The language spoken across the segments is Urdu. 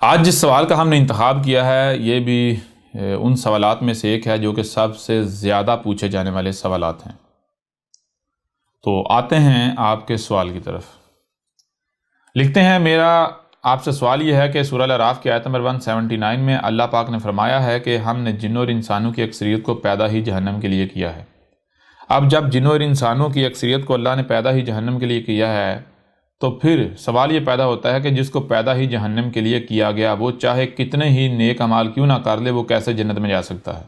آج جس سوال کا ہم نے انتخاب کیا ہے یہ بھی ان سوالات میں سے ایک ہے جو کہ سب سے زیادہ پوچھے جانے والے سوالات ہیں۔ تو آتے ہیں آپ کے سوال کی طرف۔ لکھتے ہیں، میرا آپ سے سوال یہ ہے کہ سورہ الاعراف کی آیت نمبر 179 میں اللہ پاک نے فرمایا ہے کہ ہم نے جنوں اور انسانوں کی اکثریت کو پیدا ہی جہنم کے لیے کیا ہے۔ اب جب جنوں اور انسانوں کی اکثریت کو اللہ نے پیدا ہی جہنم کے لیے کیا ہے تو پھر سوال یہ پیدا ہوتا ہے کہ جس کو پیدا ہی جہنم کے لیے کیا گیا وہ چاہے کتنے ہی نیک اعمال کیوں نہ کر لے وہ کیسے جنت میں جا سکتا ہے؟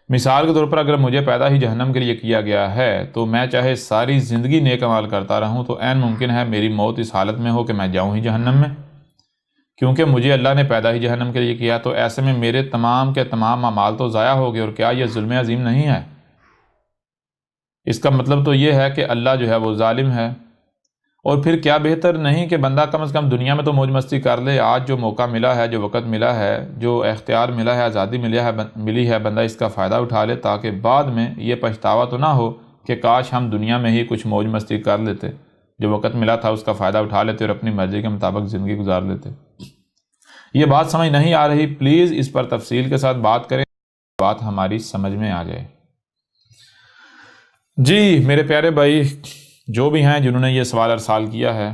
مثال کے طور پر اگر مجھے پیدا ہی جہنم کے لیے کیا گیا ہے تو میں چاہے ساری زندگی نیک اعمال کرتا رہوں تو عین ممکن ہے میری موت اس حالت میں ہو کہ میں جاؤں ہی جہنم میں، کیونکہ مجھے اللہ نے پیدا ہی جہنم کے لیے کیا۔ تو ایسے میں میرے تمام کے تمام اعمال تو ضائع ہو گئے، اور کیا یہ ظلم عظیم نہیں ہے؟ اس کا مطلب تو یہ ہے کہ اللہ جو ہے وہ ظالم ہے۔ اور پھر کیا بہتر نہیں کہ بندہ کم از کم دنیا میں تو موج مستی کر لے۔ آج جو موقع ملا ہے، جو وقت ملا ہے، جو اختیار ملا ہے، آزادی ملی ہے، بندہ اس کا فائدہ اٹھا لے تاکہ بعد میں یہ پچھتاوا تو نہ ہو کہ کاش ہم دنیا میں ہی کچھ موج مستی کر لیتے، جو وقت ملا تھا اس کا فائدہ اٹھا لیتے اور اپنی مرضی کے مطابق زندگی گزار لیتے۔ یہ بات سمجھ نہیں آ رہی، پلیز اس پر تفصیل کے ساتھ بات کریں، بات ہماری سمجھ میں آ جائے۔ جی میرے پیارے بھائی جو بھی ہیں جنہوں نے یہ سوال ارسال کیا ہے،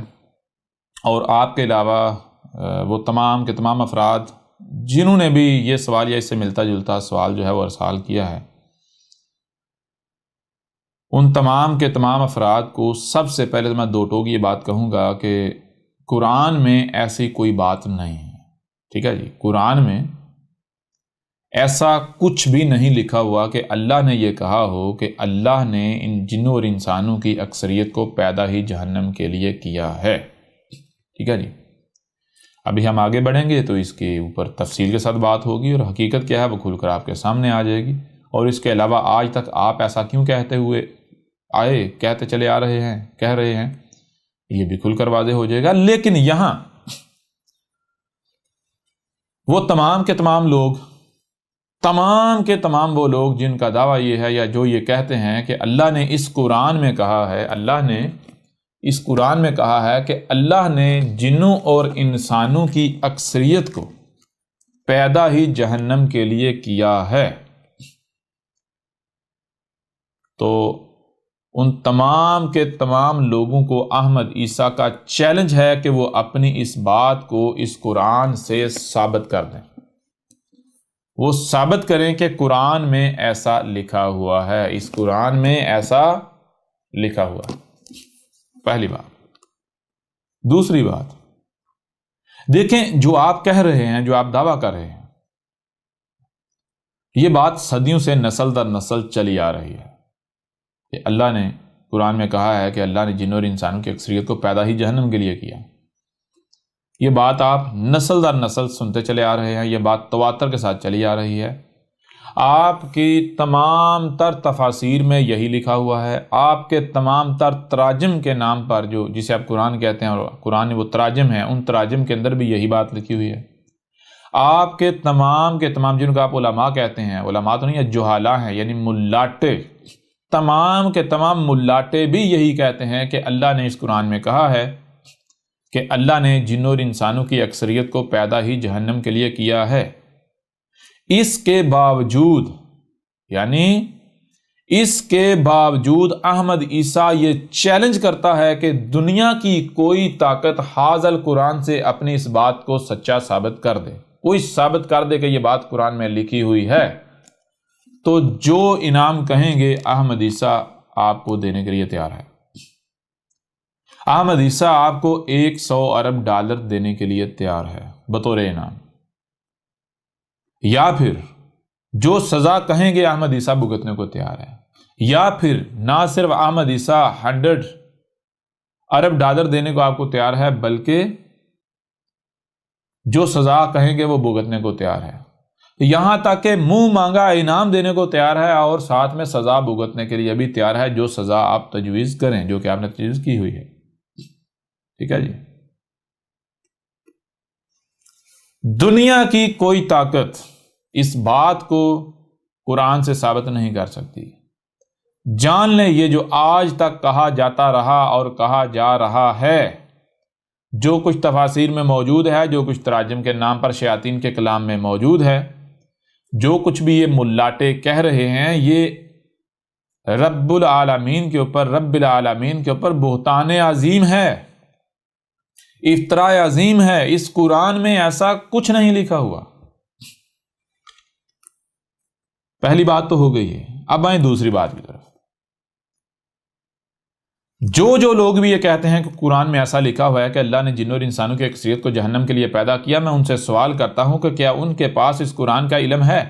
اور آپ کے علاوہ وہ تمام کے تمام افراد جنہوں نے بھی یہ سوال یا اس سے ملتا جلتا سوال جو ہے وہ ارسال کیا ہے، ان تمام کے تمام افراد کو سب سے پہلے تو میں دو ٹوک یہ بات کہوں گا کہ قرآن میں ایسی کوئی بات نہیں ہے، ٹھیک ہے جی؟ قرآن میں ایسا کچھ بھی نہیں لکھا ہوا کہ اللہ نے یہ کہا ہو کہ اللہ نے ان جنوں اور انسانوں کی اکثریت کو پیدا ہی جہنم کے لیے کیا ہے، ٹھیک ہے جی؟ ابھی ہم آگے بڑھیں گے تو اس کے اوپر تفصیل کے ساتھ بات ہوگی اور حقیقت کیا ہے وہ کھل کر آپ کے سامنے آ جائے گی۔ اور اس کے علاوہ آج تک آپ ایسا کیوں کہتے چلے آ رہے ہیں، کہہ رہے ہیں، یہ بھی کھل کر واضح ہو جائے گا۔ لیکن یہاں وہ تمام کے تمام وہ لوگ جن کا دعویٰ یہ ہے یا جو یہ کہتے ہیں کہ اللہ نے اس قرآن میں کہا ہے، کہ اللہ نے جنوں اور انسانوں کی اکثریت کو پیدا ہی جہنم کے لیے کیا ہے، تو ان تمام کے تمام لوگوں کو احمد عیسیٰ کا چیلنج ہے کہ وہ اپنی اس بات کو اس قرآن سے ثابت کر دیں، وہ ثابت کریں کہ قرآن میں ایسا لکھا ہوا ہے، اس قرآن میں ایسا لکھا ہوا ہے۔ پہلی بات۔ دوسری بات، دیکھیں جو آپ کہہ رہے ہیں، جو آپ دعویٰ کر رہے ہیں، یہ بات صدیوں سے نسل در نسل چلی آ رہی ہے کہ اللہ نے قرآن میں کہا ہے کہ اللہ نے جنوں اور انسانوں کی اکثریت کو پیدا ہی جہنم کے لیے کیا۔ یہ بات آپ نسل در نسل سنتے چلے آ رہے ہیں، یہ بات تواتر کے ساتھ چلی آ رہی ہے، آپ کی تمام تر تفاسیر میں یہی لکھا ہوا ہے، آپ کے تمام تر تراجم کے نام پر جو جسے آپ قرآن کہتے ہیں، اور قرآن وہ تراجم ہیں، ان تراجم کے اندر بھی یہی بات لکھی ہوئی ہے۔ آپ کے تمام جن کو آپ علماء کہتے ہیں، علماء تو نہیں، جہالہ ہیں یعنی ملاٹے، تمام کے تمام ملاٹے بھی یہی کہتے ہیں کہ اللہ نے اس قرآن میں کہا ہے کہ اللہ نے جنوں اور انسانوں کی اکثریت کو پیدا ہی جہنم کے لیے کیا ہے۔ اس کے باوجود احمد عیسیٰ یہ چیلنج کرتا ہے کہ دنیا کی کوئی طاقت حاذا القرآن سے اپنی اس بات کو سچا ثابت کر دے، کوئی ثابت کر دے کہ یہ بات قرآن میں لکھی ہوئی ہے، تو جو انعام کہیں گے احمد عیسیٰ آپ کو دینے کے لیے تیار ہے۔ احمد عیسیٰ آپ کو $100 ارب دینے کے لیے تیار ہے بطور انعام، یا پھر جو سزا کہیں گے احمد عیسیٰ بھگتنے کو تیار ہے، یا پھر نہ صرف احمد عیسیٰ $100 ارب دینے کو آپ کو تیار ہے، بلکہ جو سزا کہیں گے وہ بھگتنے کو تیار ہے، یہاں تک کہ منہ مانگا انعام دینے کو تیار ہے، اور ساتھ میں سزا بھگتنے کے لیے بھی تیار ہے، جو سزا آپ تجویز کریں، جو کہ آپ نے تجویز کی ہوئی ہے، ٹھیک ہے جی؟ دنیا کی کوئی طاقت اس بات کو قرآن سے ثابت نہیں کر سکتی۔ جان لیں، یہ جو آج تک کہا جاتا رہا اور کہا جا رہا ہے جو کچھ تفاسیر میں موجود ہے، جو کچھ تراجم کے نام پر شیاطین کے کلام میں موجود ہے، جو کچھ بھی یہ ملاٹے کہہ رہے ہیں، یہ رب العالمین کے اوپر بہتان عظیم ہے، افطراء عظیم ہے۔ اس قرآن میں ایسا کچھ نہیں لکھا ہوا۔ پہلی بات تو ہو گئی ہے۔ اب آئیں دوسری بات کی طرف۔ جو لوگ بھی یہ کہتے ہیں کہ قرآن میں ایسا لکھا ہوا ہے کہ اللہ نے جنوں اور انسانوں کی اکثریت کو جہنم کے لیے پیدا کیا، میں ان سے سوال کرتا ہوں کہ کیا ان کے پاس اس قرآن کا علم ہے؟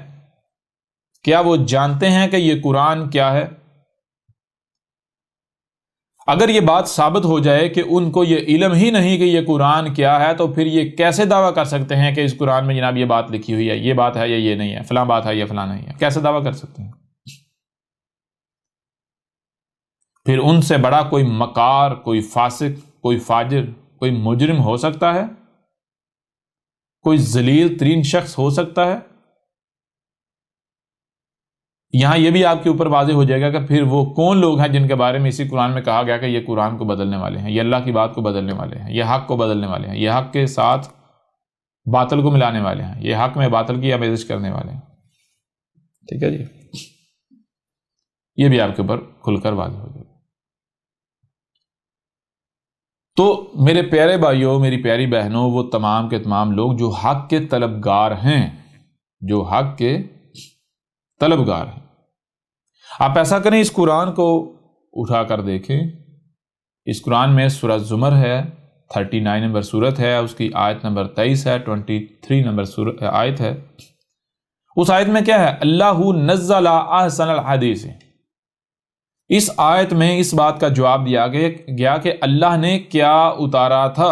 کیا وہ جانتے ہیں کہ یہ قرآن کیا ہے؟ اگر یہ بات ثابت ہو جائے کہ ان کو یہ علم ہی نہیں کہ یہ قرآن کیا ہے، تو پھر یہ کیسے دعویٰ کر سکتے ہیں کہ اس قرآن میں جناب یہ بات لکھی ہوئی ہے، یہ بات ہے یا یہ نہیں ہے، فلاں بات ہے یا فلاں نہیں ہے؟ کیسے دعویٰ کر سکتے ہیں؟ پھر ان سے بڑا کوئی مکار، کوئی فاسق، کوئی فاجر، کوئی مجرم ہو سکتا ہے؟ کوئی ذلیل ترین شخص ہو سکتا ہے؟ یہاں یہ بھی آپ کے اوپر واضح ہو جائے گا کہ پھر وہ کون لوگ ہیں جن کے بارے میں اسی قرآن میں کہا گیا کہ یہ قرآن کو بدلنے والے ہیں، یہ اللہ کی بات کو بدلنے والے ہیں، یہ حق کو بدلنے والے ہیں، یہ حق کے ساتھ باطل کو ملانے والے ہیں، یہ حق میں باطل کی آمیزش کرنے والے ہیں۔ ٹھیک ہے جی، یہ بھی آپ کے اوپر کھل کر واضح ہو جائے گا۔ تو میرے پیارے بھائیوں، میری پیاری بہنوں، وہ تمام کے تمام لوگ جو حق کے طلبگار ہیں، جو حق کے طلبگار ہیں، آپ ایسا کریں، اس قرآن کو اٹھا کر دیکھیں۔ اس قرآن میں سورہ زمر ہے، 39 نمبر سورت ہے، اس کی آیت نمبر 23 ہے، 23 نمبر آیت ہے۔ اس آیت میں کیا ہے؟ اللہ نزل احسن الحدیث۔ اس آیت میں اس بات کا جواب دیا گیا کہ اللہ نے کیا اتارا تھا۔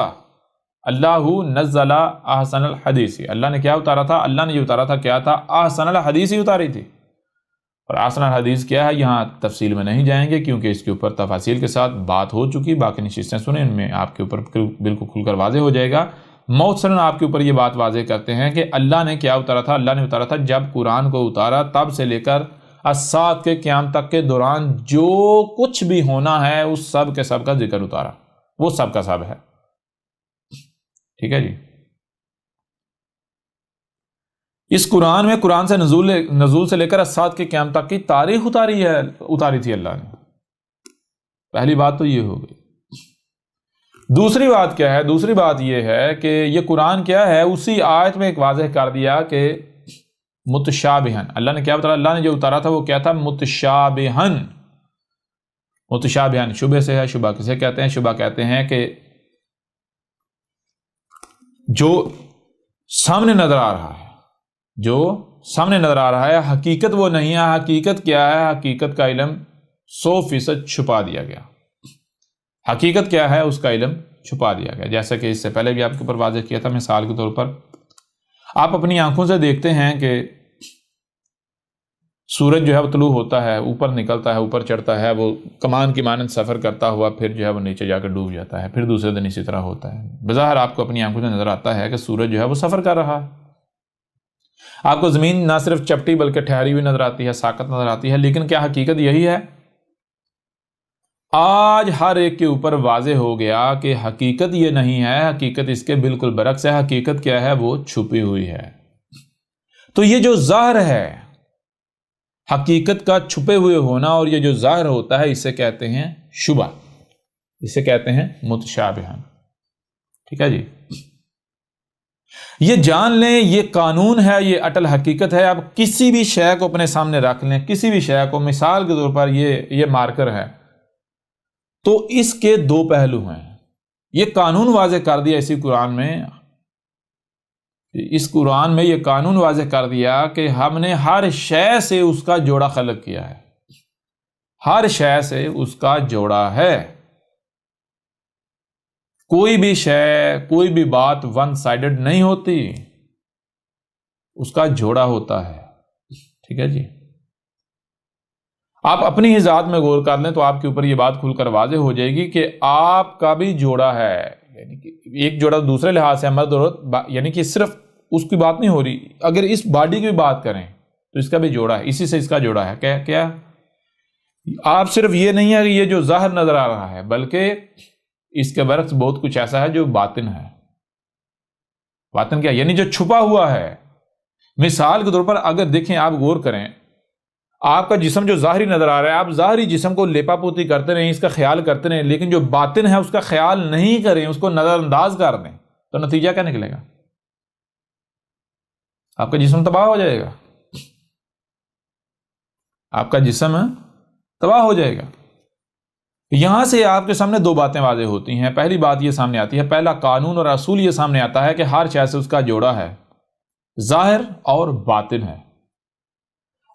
اللہ نزل احسن الحدیث، اللہ نے کیا اتارا تھا؟ اللہ نے یہ اتارا تھا، کیا تھا؟ احسن الحدیث ہی اتاری تھی۔ اور احسن الحدیث کیا ہے، یہاں تفصیل میں نہیں جائیں گے کیونکہ اس کے اوپر تفاصیل کے ساتھ بات ہو چکی، باقی نشستیں سنیں، ان میں آپ کے اوپر بالکل کھل کر واضح ہو جائے گا۔ مختصراً آپ کے اوپر یہ بات واضح کرتے ہیں کہ اللہ نے کیا اتارا تھا؟ اللہ نے اتارا تھا جب قرآن کو اتارا تب سے لے کر الساعۃ کے قیام تک کے دوران جو کچھ بھی ہونا ہے اس سب کے سب کا ذکر اتارا، وہ سب کا سب ہے۔ ٹھیک ہے جی، اس قرآن میں قرآن سے نزول سے لے کر الساعۃ کے قیام تک کی تاریخ اتاری تھی اللہ نے۔ پہلی بات تو یہ ہو گئی۔ دوسری بات کیا ہے؟ دوسری بات یہ ہے کہ یہ قرآن کیا ہے، اسی آیت میں ایک واضح کر دیا کہ متشابہن، اللہ نے کیا اتارا؟ اللہ نے جو اتارا تھا وہ کیا تھا؟ متشابہن۔ متشابہن شبہ سے ہے۔ شبہ کسے کہتے ہیں؟ شبہ کہتے ہیں کہ جو سامنے نظر آ رہا ہے، جو سامنے نظر آ رہا ہے، حقیقت وہ نہیں ہے۔ حقیقت کیا ہے؟ حقیقت کا علم 100% چھپا دیا گیا۔ حقیقت کیا ہے؟ اس کا علم چھپا دیا گیا۔ جیسا کہ اس سے پہلے بھی آپ کے اوپر واضح کیا تھا، مثال کے طور پر آپ اپنی آنکھوں سے دیکھتے ہیں کہ سورج جو ہے وہ طلوع ہوتا ہے، اوپر نکلتا ہے، اوپر چڑھتا ہے، وہ کمان کی مانند سفر کرتا ہوا پھر جو ہے وہ نیچے جا کر ڈوب جاتا ہے، پھر دوسرے دن اسی طرح ہوتا ہے۔ بظاہر آپ کو اپنی آنکھوں سے نظر آتا ہے کہ سورج جو ہے وہ سفر کر رہا ہے، آپ کو زمین نہ صرف چپٹی بلکہ ٹھہری ہوئی نظر آتی ہے، ساکت نظر آتی ہے، لیکن کیا حقیقت یہی ہے؟ آج ہر ایک کے اوپر واضح ہو گیا کہ حقیقت یہ نہیں ہے، حقیقت اس کے بالکل برعکس ہے۔ حقیقت کیا ہے؟ وہ چھپی ہوئی ہے۔ تو یہ جو ظاہر ہے، حقیقت کا چھپے ہوئے ہونا، اور یہ جو ظاہر ہوتا ہے، اسے کہتے ہیں شبہ، اسے کہتے ہیں متشابہن۔ ٹھیک ہے جی، یہ جان لیں، یہ قانون ہے، یہ اٹل حقیقت ہے۔ آپ کسی بھی شے کو اپنے سامنے رکھ لیں، کسی بھی شے کو، مثال کے طور پر یہ مارکر ہے، تو اس کے دو پہلو ہیں۔ یہ قانون واضح کر دیا اسی قرآن میں، اس قرآن میں یہ قانون واضح کر دیا کہ ہم نے ہر شے سے اس کا جوڑا خلق کیا ہے، ہر شے سے اس کا جوڑا ہے۔ کوئی بھی شے، کوئی بھی بات ون سائیڈڈ نہیں ہوتی، اس کا جوڑا ہوتا ہے۔ ٹھیک ہے جی، آپ اپنی ہی ذات میں غور کر لیں تو آپ کے اوپر یہ بات کھل کر واضح ہو جائے گی کہ آپ کا بھی جوڑا ہے، یعنی کہ ایک جوڑا دوسرے لحاظ سے مرد عورت، یعنی کہ صرف اس کی بات نہیں ہو رہی، اگر اس باڈی کی بھی بات کریں تو اس کا بھی جوڑا ہے، اسی سے اس کا جوڑا ہے۔ کیا آپ صرف یہ نہیں ہے کہ یہ جو ظاہر نظر آ رہا ہے، بلکہ اس کے برعکس بہت کچھ ایسا ہے جو باطن ہے۔ باطن کیا؟ یعنی جو چھپا ہوا ہے۔ مثال کے طور پر اگر دیکھیں، آپ غور کریں، آپ کا جسم جو ظاہری نظر آ رہا ہے، آپ ظاہری جسم کو لیپا پوتی کرتے رہیں، اس کا خیال کرتے رہیں، لیکن جو باطن ہے اس کا خیال نہیں کریں، اس کو نظر انداز کر دیں، تو نتیجہ کیا نکلے گا؟ آپ کا جسم تباہ ہو جائے گا، آپ کا جسم تباہ ہو جائے گا۔ یہاں سے آپ کے سامنے دو باتیں واضح ہوتی ہیں۔ پہلی بات یہ سامنے آتی ہے، پہلا قانون اور اصول یہ سامنے آتا ہے کہ ہر شے سے اس کا جوڑا ہے، ظاہر اور باطن ہے۔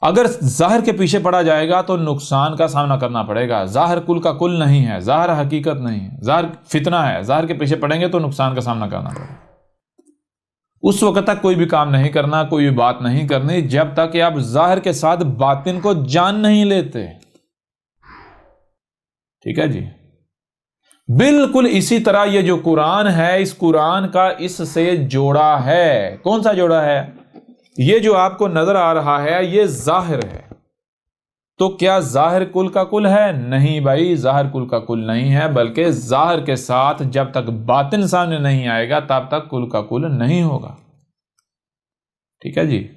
اگر ظاہر کے پیچھے پڑا جائے گا تو نقصان کا سامنا کرنا پڑے گا۔ ظاہر کل کا کل نہیں ہے، ظاہر حقیقت نہیں ہے، ظاہر فتنہ ہے، ظاہر کے پیچھے پڑیں گے تو نقصان کا سامنا کرنا پڑے گا۔ اس وقت تک کوئی بھی کام نہیں کرنا، کوئی بھی بات نہیں کرنی جب تک کہ آپ ظاہر کے ساتھ باطن کو جان نہیں لیتے۔ ٹھیک ہے جی؟ بالکل اسی طرح یہ جو قرآن ہے، اس قرآن کا اس سے جوڑا ہے۔ کون سا جوڑا ہے؟ یہ جو آپ کو نظر آ رہا ہے یہ ظاہر ہے، تو کیا ظاہر کل کا کل ہے؟ نہیں بھائی، ظاہر کل کا کل نہیں ہے، بلکہ ظاہر کے ساتھ جب تک باطن سامنے نہیں آئے گا تب تک کل کا کل نہیں ہوگا۔ ٹھیک ہے جی؟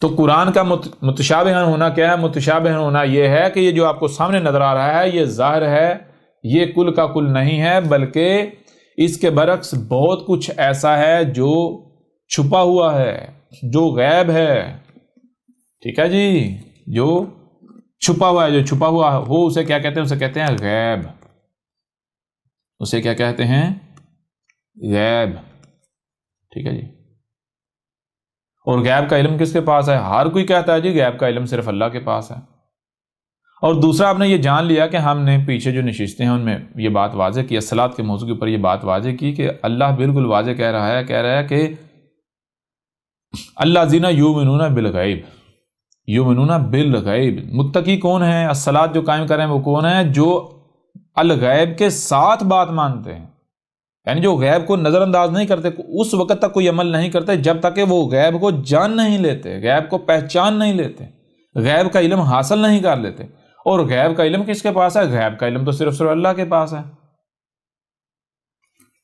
تو قرآن کا متشابہ ہونا کیا ہے؟ متشابہ ہونا یہ ہے کہ یہ جو آپ کو سامنے نظر آ رہا ہے یہ ظاہر ہے، یہ کل کا کل نہیں ہے، بلکہ اس کے برعکس بہت کچھ ایسا ہے جو چھپا ہوا ہے، جو غیب ہے۔ ٹھیک ہے جی؟ جو چھپا ہوا ہے، جو چھپا ہوا ہو اسے کیا کہتے ہیں؟ اسے کہتے ہیں غیب۔ اسے کیا کہتے ہیں؟ غیب۔ ٹھیک ہے جی؟ اور غیب کا علم کس کے پاس ہے؟ ہر کوئی کہتا ہے جی غیب کا علم صرف اللہ کے پاس ہے۔ اور دوسرا آپ نے یہ جان لیا کہ ہم نے پیچھے جو نشستیں ہیں ان میں یہ بات واضح کی، الصلاۃ کے موضوع کے اوپر یہ بات واضح کی کہ اللہ بالکل واضح کہہ رہا ہے کہ الذین یؤمنون بالغیب، یؤمنون بالغیب۔ متقی کون ہیں؟ الصلاۃ جو قائم کریں وہ کون ہیں؟ جو الغیب کے ساتھ بات مانتے ہیں، یعنی جو غیب کو نظر انداز نہیں کرتے، اس وقت تک کوئی عمل نہیں کرتے جب تک کہ وہ غیب کو جان نہیں لیتے، غیب کو پہچان نہیں لیتے، غیب کا علم حاصل نہیں کر لیتے۔ اور غیب کا علم کس کے پاس ہے؟ غیب کا علم تو صرف اللہ کے پاس ہے۔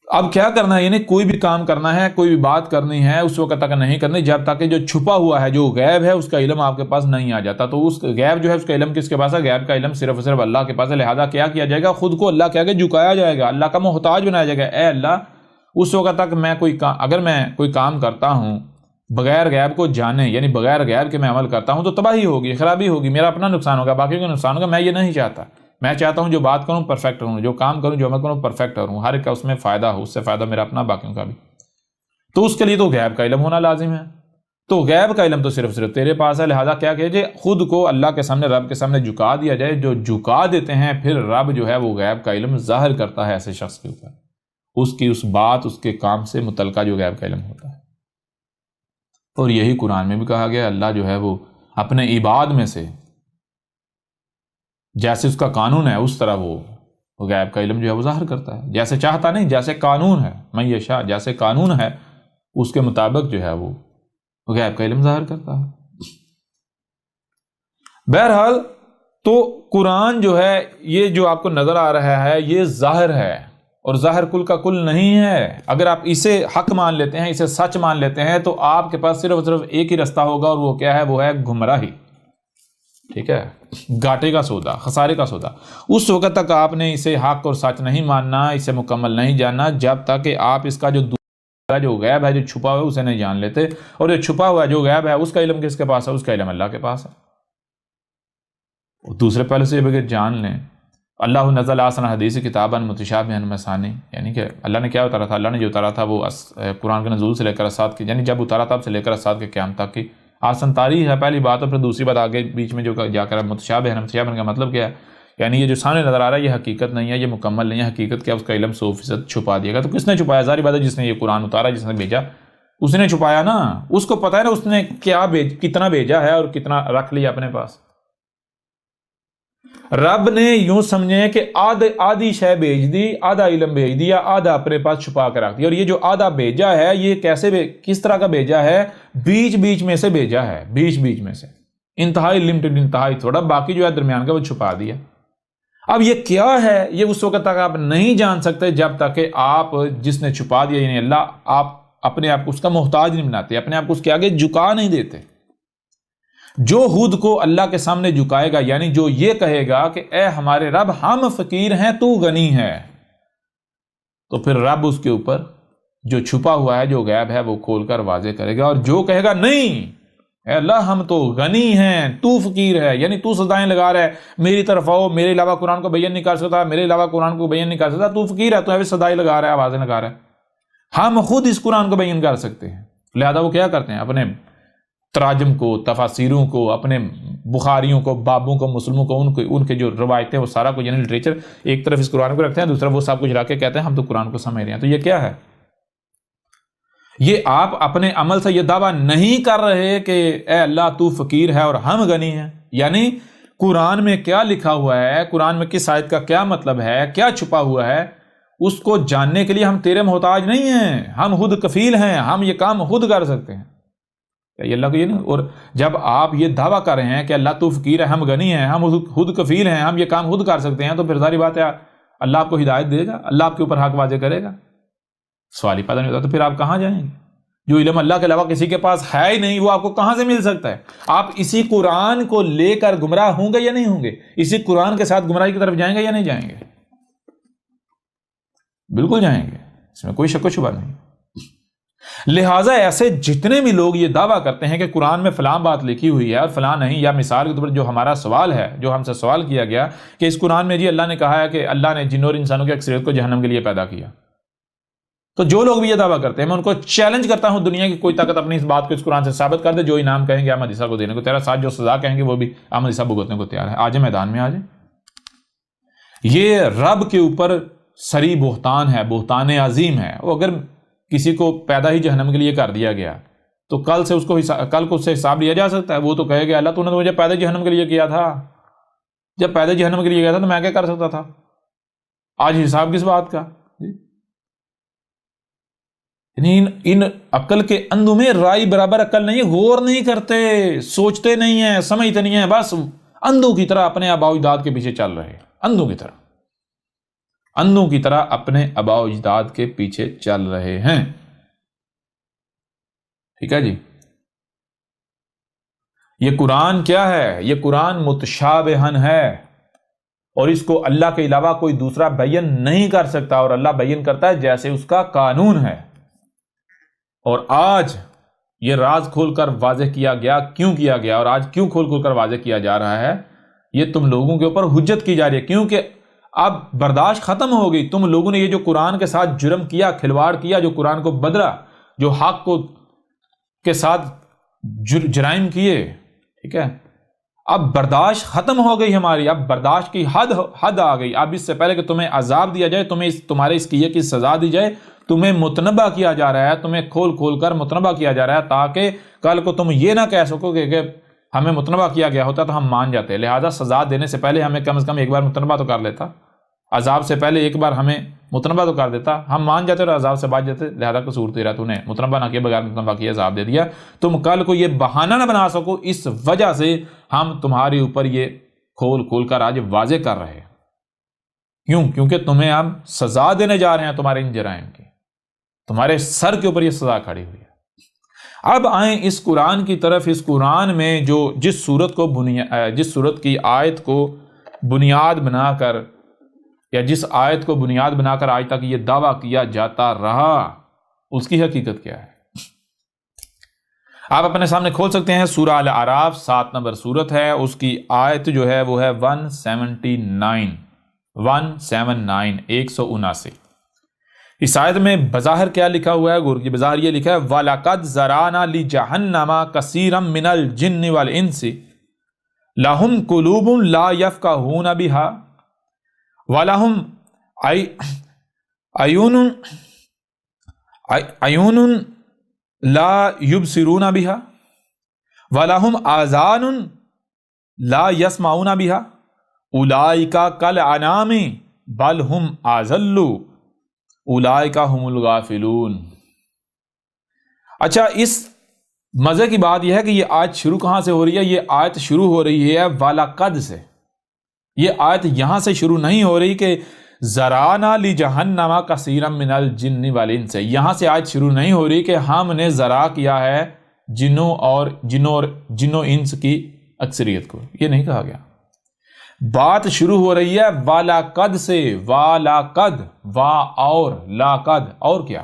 اب کیا کرنا ہے؟ یعنی کوئی بھی کام کرنا ہے، کوئی بھی بات کرنی ہے، اس وقت تک نہیں کرنی جب تک کہ جو چھپا ہوا ہے، جو غیب ہے، اس کا علم آپ کے پاس نہیں آ جاتا۔ تو اس غیب جو ہے اس کا علم کس کے پاس ہے؟ غیب کا علم صرف اللہ کے پاس ہے۔ لہذا کیا کیا جائے گا؟ خود کو اللہ کے آگے جھکایا جائے گا، اللہ کا محتاج بنایا جائے گا۔ اے اللہ، اس وقت تک اگر میں کوئی کام کرتا ہوں بغیر غیب کو جانے، یعنی بغیر غیب کے میں عمل کرتا ہوں تو تباہی ہوگی، خرابی ہوگی، میرا اپنا نقصان ہوگا، باقیوں کا نقصان ہوگا۔ میں یہ نہیں چاہتا۔ میں چاہتا ہوں جو بات کروں پرفیکٹ کروں، جو کام کروں، جو عمل کروں پرفیکٹ کروں، ہر ایک کا اس میں فائدہ ہو، اس سے فائدہ میرا اپنا، باقیوں کا بھی۔ تو اس کے لیے تو غیب کا علم ہونا لازم ہے۔ تو غیب کا علم تو صرف تیرے پاس ہے۔ لہذا کیا کیجئے؟ خود کو اللہ کے سامنے، رب کے سامنے جھکا دیا جائے۔ جو جھکا دیتے ہیں پھر رب جو ہے وہ غیب کا علم ظاہر کرتا ہے ایسے شخص کے اوپر، اس کی اس بات، اس کے کام سے متعلقہ جو غیب کا علم ہوتا ہے۔ اور یہی قرآن میں بھی کہا گیا، اللہ جو ہے وہ اپنے عباد میں سے جیسے اس کا قانون ہے اس طرح وہ غیب کا علم جو ہے وہ ظاہر کرتا ہے، جیسے چاہتا نہیں، جیسے قانون ہے، من یشاء، جیسے قانون ہے اس کے مطابق جو ہے وہ غیب کا علم ظاہر کرتا ہے۔ بہرحال تو قرآن جو ہے یہ جو آپ کو نظر آ رہا ہے یہ ظاہر ہے، اور ظاہر کل کا کل نہیں ہے۔ اگر آپ اسے حق مان لیتے ہیں، اسے سچ مان لیتے ہیں، تو آپ کے پاس صرف ایک ہی رستہ ہوگا، اور وہ کیا ہے؟ وہ ہے گمراہی۔ ٹھیک ہے؟ گھاٹے کا سودا، خسارے کا سودا۔ اس وقت تک آپ نے اسے حق اور سچ نہیں ماننا، اسے مکمل نہیں جاننا جب تک کہ آپ اس کا جو غیب ہے، جو چھپا ہوا ہے اسے نہیں جان لیتے۔ اور جو چھپا ہوا ہے، جو غیب ہے، اس کا علم کس کے پاس ہے؟ اس کا علم اللہ کے پاس ہے۔ اور دوسرے پہلو سے بغیر جان لیں، اللہ نزل احسن الحدیث کتابا متشابہا مثانی، یعنی کہ اللہ نے کیا اتارا تھا؟ اللہ نے جو اتارا تھا وہ قرآن کے نزول سے لے کر اسات کی، یعنی جب اتارا تھا اب سے لے کر اسات کے قیام تک کی آسان تاریخ ہے، پہلی بات۔ اور پھر دوسری بات آگے بیچ میں جو جا کر متشابہ ہے، متشابہ کا مطلب کیا ہے؟ یعنی یہ جو سامنے نظر آ رہا ہے یہ حقیقت نہیں ہے، یہ مکمل نہیں ہے۔ حقیقت کیا؟ اس کا علم 100% چھپا دیا گا۔ تو کس نے چھپایا؟ ظاہر بات ہے جس نے یہ قرآن اتارا، جس نے بھیجا، اس نے چھپایا نا۔ اس کو پتا ہے نا اس نے کتنا بھیجا ہے اور کتنا رکھ لیا اپنے پاس۔ رب نے یوں سمجھے کہ آدھی شے بھیج دی، آدھا علم بھیج دیا، آدھا اپنے پاس چھپا کے رکھ دیا۔ اور یہ جو آدھا بھیجا ہے یہ کس طرح کا بھیجا ہے؟ بیچ میں سے بھیجا ہے، بیچ میں سے، انتہائی لمٹڈ، انتہائی تھوڑا، باقی جو ہے درمیان کا وہ چھپا دیا۔ اب یہ کیا ہے یہ اس وقت تک آپ نہیں جان سکتے جب تک کہ آپ جس نے چھپا دیا یعنی اللہ، آپ اپنے آپ کو اس کا محتاج نہیں بناتے، اپنے آپ کو اس کے آگے جھکا نہیں دیتے۔ جو خود کو اللہ کے سامنے جھکائے گا، یعنی جو یہ کہے گا کہ اے ہمارے رب ہم فقیر ہیں تو غنی ہے، تو پھر رب اس کے اوپر جو چھپا ہوا ہے، جو غیب ہے، وہ کھول کر واضح کرے گا۔ اور جو کہے گا نہیں اے اللہ ہم تو غنی ہیں تو فقیر ہے، یعنی تو سزائیں لگا رہا ہے، میری طرف آؤ، میرے علاوہ قرآن کو بیان نہیں کر سکتا، میرے علاوہ قرآن کو بیان نہیں کر سکتا، تو فقیر ہے، تو ایسے سزائیں لگا رہا ہے، آوازیں لگا رہا ہے۔ ہم خود اس قرآن کو بیان کر سکتے ہیں، لہذا وہ کیا کرتے ہیں؟ اپنے تراجم کو، تفاسیروں کو، اپنے بخاریوں کو، بابوں کو، مسلموں کو، ان کے جو روایتیں وہ سارا کو یعنی لٹریچر ایک طرف اس قرآن کو رکھتے ہیں، دوسرا وہ سب کچھ رکھ کے کہتے ہیں ہم تو قرآن کو سمجھ رہے ہیں۔ تو یہ کیا ہے؟ یہ آپ اپنے عمل سے یہ دعویٰ نہیں کر رہے کہ اے اللہ تو فقیر ہے اور ہم غنی ہیں، یعنی قرآن میں کیا لکھا ہوا ہے، قرآن میں کس آیت کا کیا مطلب ہے، کیا چھپا ہوا ہے، اس کو جاننے کے لیے ہم تیرے محتاج نہیں ہیں، ہم خود کفیل ہیں، ہم یہ کام خود کر سکتے ہیں۔ یہ اللہ کو یہ نہیں، اور جب آپ یہ دعویٰ کر رہے ہیں کہ اللہ تو فقیر ہے ہم غنی ہیں، ہم خود کفیل ہیں، ہم یہ کام خود کر سکتے ہیں، تو پھر ساری بات ہے اللہ آپ کو ہدایت دے گا، اللہ آپ کے اوپر حق واضح کرے گا؟ سوال ہی پیدا نہیں ہوتا۔ تو پھر آپ کہاں جائیں گے؟ جو علم اللہ کے علاوہ کسی کے پاس ہے ہی نہیں، وہ آپ کو کہاں سے مل سکتا ہے؟ آپ اسی قرآن کو لے کر گمراہ ہوں گے یا نہیں ہوں گے؟ اسی قرآن کے ساتھ گمراہی کی طرف جائیں گے یا نہیں جائیں گے؟ بالکل جائیں گے، اس میں کوئی شک و شبہ نہیں۔ لہٰذا ایسے جتنے بھی لوگ یہ دعویٰ کرتے ہیں کہ قرآن میں فلاں بات لکھی ہوئی ہے اور فلاں نہیں، یا مثال کے طور پر جو ہمارا سوال ہے، جو ہم سے سوال کیا گیا کہ اس قرآن میں جی اللہ نے کہا ہے کہ اللہ نے جن اور انسانوں کی اکثریت کو جہنم کے لیے پیدا کیا، تو جو لوگ بھی یہ دعویٰ کرتے ہیں میں ان کو چیلنج کرتا ہوں، دنیا کی کوئی طاقت اپنی اس بات کو اس قرآن سے ثابت کر دے، جو انعام کہیں گے احمد عیسیٰ کو دینے کو تیرا ساتھ، جو سزا کہیں گے وہ بھی احمد عیسیٰ بھگتنے کو تیار ہے۔ آج میدان میں آ جائیں۔ یہ رب کے اوپر سری بہتان ہے، بہتان عظیم ہے۔ وہ اگر کسی کو پیدا ہی جہنم کے لیے کر دیا گیا تو کل کو اس سے حساب لیا جا سکتا ہے؟ وہ تو کہے گا اللہ تو نے مجھے پیدا جہنم کے لیے کیا تھا، جب پیدا جہنم کے لیے گیا تھا تو میں کیا کر سکتا تھا؟ آج حساب کس بات کا؟ ان عقل کے اندھوں میں رائی برابر عقل نہیں، غور نہیں کرتے، سوچتے نہیں ہیں، سمجھتے نہیں ہیں، بس اندھوں کی طرح اپنے آباء و اجداد کے پیچھے چل رہے ہیں، اندھوں کی طرح اپنے آباء و اجداد کے پیچھے چل رہے ہیں۔ ٹھیک ہے جی، یہ قرآن کیا ہے؟ یہ قرآن متشابہن ہے، اور اس کو اللہ کے علاوہ کوئی دوسرا بیان نہیں کر سکتا، اور اللہ بیان کرتا ہے جیسے اس کا قانون ہے۔ اور آج یہ راز کھول کر واضح کیا گیا، کیوں کیا گیا، اور آج کیوں کھول کر واضح کیا جا رہا ہے؟ یہ تم لوگوں کے اوپر حجت کی جا رہی ہے، کیونکہ اب برداشت ختم ہو گئی۔ تم لوگوں نے یہ جو قرآن کے ساتھ جرم کیا، کھلواڑ کیا، جو قرآن کو بدلا، جو حق کو کے ساتھ جرائم کیے، ٹھیک ہے، اب برداشت ختم ہو گئی ہماری، اب برداشت کی حد آ گئی۔ اب اس سے پہلے کہ تمہیں عذاب دیا جائے، تمہارے اس کیے کی سزا دی جائے، تمہیں متنبہ کیا جا رہا ہے، تمہیں کھول کر متنبہ کیا جا رہا ہے، تاکہ کل کو تم یہ نہ کہہ سکو کہ ہمیں متنبہ کیا گیا ہوتا تو ہم مان جاتے۔ لہذا سزا دینے سے پہلے ہمیں کم از کم ایک بار متنبہ تو کر لیتا، عذاب سے پہلے ایک بار ہمیں متنبہ تو کر دیتا، ہم مان جاتے اور عذاب سے بچ جاتے۔ لہذا قصور تیرا، تو نے متنبہ نہ کیا، بغیر متنبہ کیا عذاب دے دیا، تم کل کو یہ بہانہ نہ بنا سکو، اس وجہ سے ہم تمہارے اوپر یہ کھول کر آج واضح کر رہے ہیں۔ کیوں؟ کیونکہ تمہیں ہم سزا دینے جا رہے ہیں تمہارے ان جرائم کی، تمہارے سر کے اوپر یہ سزا کھڑی ہوئی ہے۔ اب آئیں اس قرآن کی طرف۔ اس قرآن میں جس صورت کی آیت کو بنیاد بنا کر، یا جس آیت کو بنیاد بنا کر آج تک یہ دعویٰ کیا جاتا رہا، اس کی حقیقت کیا ہے؟ آپ اپنے سامنے کھول سکتے ہیں، سورہ الاعراف 7 نمبر سورت ہے، اس کی آیت جو ہے وہ ہے 179، 179۔ اس آیت میں بظاہر کیا لکھا ہوا ہے؟ گور کی بظاہر یہ لکھا ہے وَلَقَدْ زَرَعْنَا لِجَهَنَّمَ كَثِيرًا مِنَ الْجِنِّ وَالْإِنسِ لَهُمْ قُلُوبٌ لَا يَفْقَهُونَ بِهَا وَلَهُمْ عَيُونٌ لَا يُبْصِرُونَ بِهَا وَلَهُمْ آذَانٌ لَا يَسْمَعُونَ بِهَا أُولَئِكَ كَالْأَنْعَامِ بَلْ هُمْ أَضَلُّ اولئک هم الغافلون۔ اچھا، اس مزے کی بات یہ ہے کہ یہ آیت شروع کہاں سے ہو رہی ہے؟ یہ آیت شروع ہو رہی ہے وَلَقَدْ سے، یہ آیت یہاں سے شروع نہیں ہو رہی کہ ذرانا لجہنم کثیرا من الجن والانس سے، یہاں سے آیت شروع نہیں ہو رہی کہ ہم نے ذرا کیا ہے جنوں انس کی اکثریت کو، یہ نہیں کہا گیا۔ بات شروع ہو رہی ہے وَلَقَدْ سے، وَلَقَدْ، وا اور لاقد، اور کیا؟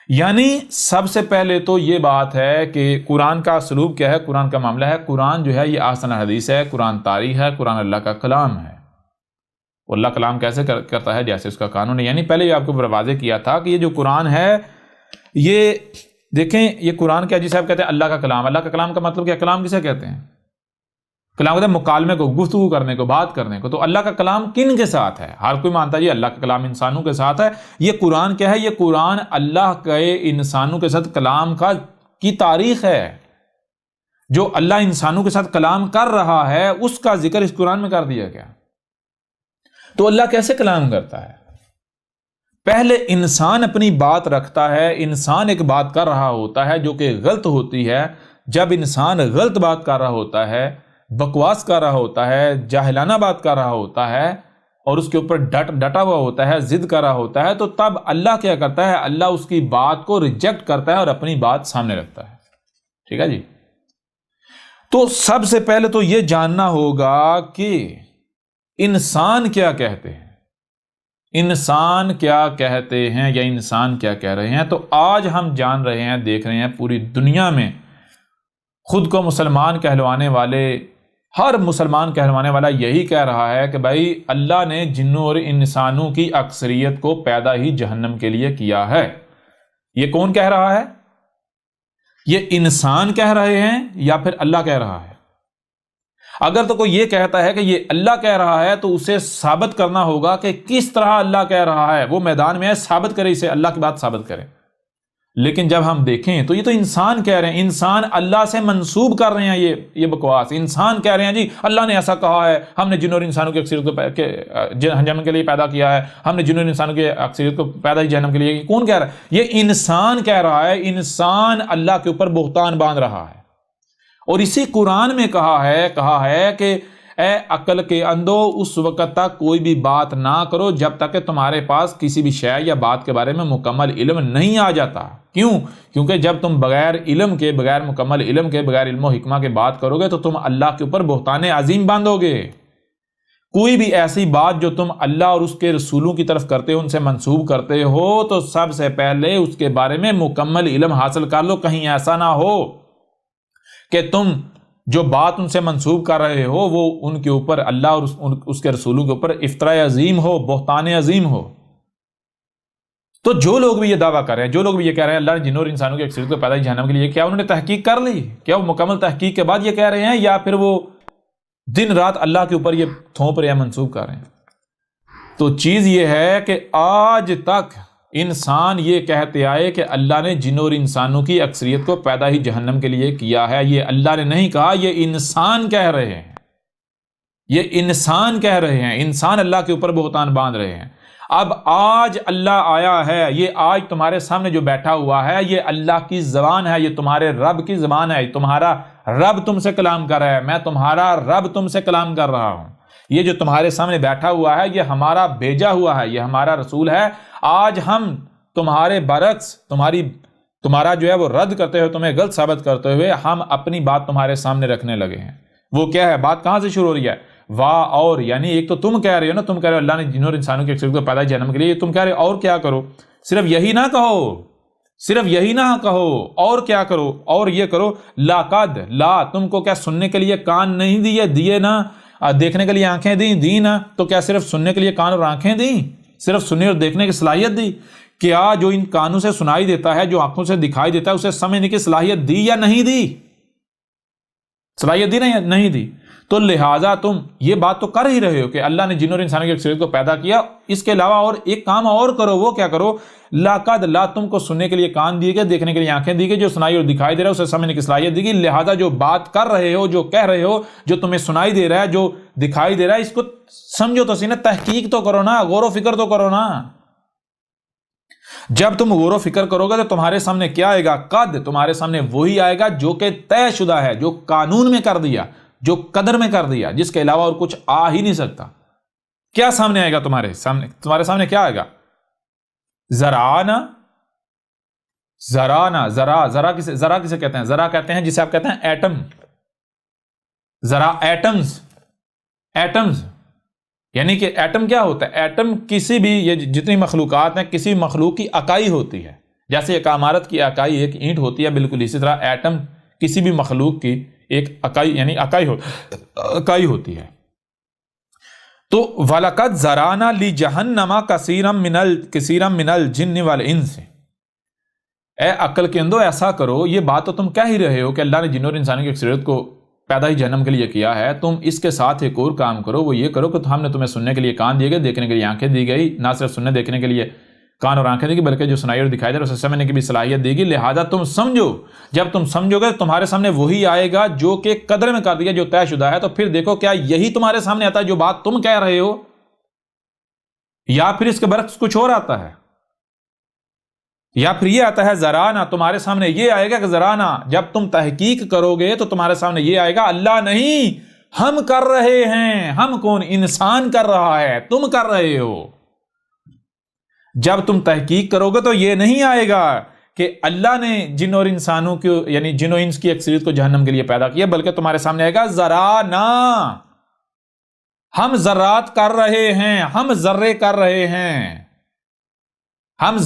یعنی سب سے پہلے تو یہ بات ہے کہ قرآن کا اسلوب کیا ہے، قرآن کا معاملہ ہے، قرآن جو ہے یہ احسن حدیث ہے، قرآن تاریخ ہے، قرآن اللہ کا کلام ہے۔ اللہ کلام کیسے کرتا ہے؟ جیسے اس کا قانون ہے۔ یعنی پہلے یہ آپ کو واضح کیا تھا کہ یہ جو قرآن ہے، یہ دیکھیں یہ قرآن کیا، جسے آپ کہتے ہیں اللہ کا کلام۔ اللہ کا کلام کا مطلب کیا؟ کلام کسے کہتے ہیں؟ کلام کہتے ہیں مکالمے کو، گفتگو کرنے کو، بات کرنے کو۔ تو اللہ کا کلام کن کے ساتھ ہے؟ ہر کوئی مانتا ہے یہ اللہ کا کلام انسانوں کے ساتھ ہے۔ یہ قرآن کیا ہے؟ یہ قرآن اللہ کے انسانوں کے ساتھ کلام کی تاریخ ہے۔ جو اللہ انسانوں کے ساتھ کلام کر رہا ہے اس کا ذکر اس قرآن میں کر دیا گیا۔ تو اللہ کیسے کلام کرتا ہے؟ پہلے انسان اپنی بات رکھتا ہے، انسان ایک بات کر رہا ہوتا ہے جو کہ غلط ہوتی ہے۔ جب انسان غلط بات کر رہا ہوتا ہے، بکواس کر رہا ہوتا ہے، جاہلانہ بات کر رہا ہوتا ہے اور اس کے اوپر ڈٹا ہوا ہوتا ہے، ضد کر رہا ہوتا ہے، تو تب اللہ کیا کرتا ہے؟ اللہ اس کی بات کو ریجیکٹ کرتا ہے اور اپنی بات سامنے رکھتا ہے۔ ٹھیک ہے جی؟ تو سب سے پہلے تو یہ جاننا ہوگا کہ انسان کیا کہتے ہیں، انسان کیا کہتے ہیں یا انسان کیا کہہ رہے ہیں۔ تو آج ہم جان رہے ہیں، دیکھ رہے ہیں پوری دنیا میں خود کو مسلمان کہلوانے والے، ہر مسلمان کہلوانے والا یہی کہہ رہا ہے کہ بھائی اللہ نے جنوں اور انسانوں کی اکثریت کو پیدا ہی جہنم کے لیے کیا ہے۔ یہ کون کہہ رہا ہے؟ یہ انسان کہہ رہے ہیں یا پھر اللہ کہہ رہا ہے؟ اگر تو کوئی یہ کہتا ہے کہ یہ اللہ کہہ رہا ہے تو اسے ثابت کرنا ہوگا کہ کس طرح اللہ کہہ رہا ہے، وہ میدان میں ہے، ثابت کرے اسے، اللہ کی بات ثابت کرے۔ لیکن جب ہم دیکھیں تو یہ تو انسان کہہ رہے ہیں، انسان اللہ سے منسوب کر رہے ہیں یہ بکواس۔ انسان کہہ رہے ہیں جی اللہ نے ایسا کہا ہے، ہم نے جنوں اور انسانوں کی اکثریت کو جہنم کے لیے پیدا کیا ہے، ہم نے جنوں اور انسانوں کی اکثریت کو پیدا ہی جہنم کے لیے۔ کون کہہ رہا ہے؟ یہ انسان کہہ رہا ہے۔ انسان اللہ کے اوپر بہتان باندھ رہا ہے۔ اور اسی قرآن میں کہا ہے کہ اے عقل کے اندھو، اس وقت تک کوئی بھی بات نہ کرو جب تک کہ تمہارے پاس کسی بھی شے یا بات کے بارے میں مکمل علم نہیں آ جاتا۔ کیوں؟ کیونکہ جب تم بغیر علم کے، بغیر مکمل علم کے، بغیر علم و حکمہ کے بات کرو گے تو تم اللہ کے اوپر بہتان عظیم باندھو گے۔ کوئی بھی ایسی بات جو تم اللہ اور اس کے رسولوں کی طرف کرتے ہو، ان سے منسوب کرتے ہو، تو سب سے پہلے اس کے بارے میں مکمل علم حاصل کر لو۔ کہیں ایسا نہ ہو کہ تم جو بات ان سے منسوب کر رہے ہو وہ ان کے اوپر، اللہ اور اس کے رسولوں کے اوپر افتراء عظیم ہو، بہتان عظیم ہو۔ تو جو لوگ بھی یہ دعویٰ کر رہے ہیں، جو لوگ بھی یہ کہہ رہے ہیں اللہ نے جنوں اور انسانوں کی اکثریت کو پیدا ہی جہنم کے لیے، کیا انہوں نے تحقیق کر لی؟ کیا وہ مکمل تحقیق کے بعد یہ کہہ رہے ہیں، یا پھر وہ دن رات اللہ کے اوپر یہ تھوپ رہے ہیں، منسوب کر رہے ہیں؟ تو چیز یہ ہے کہ آج تک انسان یہ کہتے آئے کہ اللہ نے جنوں اور انسانوں کی اکثریت کو پیدا ہی جہنم کے لیے کیا ہے، یہ اللہ نے نہیں کہا، یہ انسان کہہ رہے ہیں، یہ انسان کہہ رہے ہیں، انسان اللہ کے اوپر بہتان باندھ رہے ہیں۔ اب آج اللہ آیا ہے، یہ آج تمہارے سامنے جو بیٹھا ہوا ہے یہ اللہ کی زبان ہے، یہ تمہارے رب کی زبان ہے، تمہارا رب تم سے کلام کر رہا ہے، میں تمہارا رب تم سے کلام کر رہا ہوں۔ یہ جو تمہارے سامنے بیٹھا ہوا ہے یہ ہمارا بھیجا ہوا ہے، یہ ہمارا رسول ہے۔ آج ہم تمہارے برعکس تمہارا جو ہے وہ رد کرتے ہوئے، تمہیں غلط ثابت کرتے ہوئے ہم اپنی بات تمہارے سامنے رکھنے لگے ہیں۔ وہ کیا ہے؟ بات کہاں سے شروع ہو رہی ہے؟ واہ اور، یعنی ایک تو تم کہہ رہے ہو نا، تم کہہ رہے ہو اللہ نے جنوں اور انسانوں کی اکثریت کو پیدا جہنم کے لیے، تم کہہ رہے ہو اور کیا کرو؟ صرف یہی نہ کہو، صرف یہی نہ کہو، اور کیا کرو؟ اور یہ کرو، لاقد، لا، تم کو کیا سننے کے لیے کان نہیں دیے نا، دیکھنے کے لیے آنکھیں دی نا، تو کیا صرف سننے کے لیے کان اور آنکھیں دیں؟ صرف سننے اور دیکھنے کی صلاحیت دی؟ کیا جو ان کانوں سے سنائی دیتا ہے، جو آنکھوں سے دکھائی دیتا ہے، اسے سمجھنے کی صلاحیت دی یا نہیں دی؟ صلاحیت دی نہیں دی؟ تو لہٰذا تم یہ بات تو کر ہی رہے ہو کہ اللہ نے جنوں اور انسانوں کی اکثریت کو پیدا کیا، اس کے علاوہ اور ایک کام اور کرو۔ وہ کیا کرو؟ لاقد، لا، تم کو سننے کے لیے کان دیے گئے، دیکھنے کے لیے آنکھیں دی گئی، جو سنائی اور دکھائی دے رہا ہے اسے سمجھنے کی صلاحیت دی گئی۔ لہٰذا جو بات کر رہے ہو، جو کہہ رہے ہو، جو تمہیں سنائی دے رہا ہے، جو دکھائی دے رہا ہے، اس کو سمجھو تو صحیح نا، تحقیق تو کرو نا، غور و فکر تو کرو نا۔ جب تم غور و فکر کرو گے تو تمہارے سامنے کیا آئے گا؟ قد، تمہارے سامنے وہی آئے گا جو کہ طے شدہ ہے، جو قانون میں کر دیا، جو قدر میں کر دیا، جس کے علاوہ اور کچھ آ ہی نہیں سکتا. کیا سامنے آئے گا تمہارے سامنے کیا آئے گا؟ زرعنا. ذرا کسے کہتے ہیں؟ ذرا کہتے ہیں جسے آپ کہتے ہیں ایٹم. ذرا ایٹمز یعنی کہ ایٹم کیا ہوتا ہے؟ ایٹم کسی بھی، یہ جتنی مخلوقات ہیں، کسی مخلوق کی اکائی ہوتی ہے. جیسے ایک عمارت کی اکائی ایک اینٹ ہوتی ہے، بالکل اسی طرح ایٹم کسی بھی مخلوق کی ایک اکائی یعنی اکائی ہوتی ہے. تو وَلَقَدْ ذَرَأْنَا لِجَهَنَّمَ كَثِيرًا مِنَ الْجِنِّ وَالْإِنسِ. اے عقل کے اندو ایسا کرو، یہ بات تو تم کہہ ہی رہے ہو کہ اللہ نے جنوں اور انسانوں کی اکثریت کو پیدا ہی جہنم کے لیے کیا ہے. تم اس کے ساتھ ایک اور کام کرو، وہ یہ کرو کہ ہم نے تمہیں سننے کے لیے کان دیے گئے، دیکھنے کے لیے آنکھیں دی گئی. نہ صرف سننے دیکھنے کے لیے کان اور آنکھیں دی گئی، بلکہ جو سنائی اور دکھائی دے رہا ہے اسے سمجھنے کی بھی صلاحیت دی گئی. لہذا تم سمجھو. جب تم سمجھو گے تمہارے سامنے وہی آئے گا جو کہ قدر میں کر دیا، جو طے شدہ ہے. تو پھر دیکھو کیا یہی تمہارے سامنے آتا ہے جو بات تم کہہ رہے ہو، یا پھر اس کے برعکس کچھ اور آتا ہے؟ یا پھر یہ آتا ہے زرانا، تمہارے سامنے یہ آئے گا کہ زرانا. جب تم تحقیق کرو گے تو تمہارے سامنے یہ آئے گا اللہ نہیں، ہم کر رہے ہیں. ہم کون؟ انسان کر رہا ہے، تم کر رہے ہو. جب تم تحقیق کرو گے تو یہ نہیں آئے گا کہ اللہ نے جن اور انسانوں کو یعنی جن و انس کی اکثریت کو جہنم کے لیے پیدا کیا، بلکہ تمہارے سامنے آئے گا زرانا، ہم ذرات کر رہے ہیں، ہم ذرے کر رہے ہیں. ہم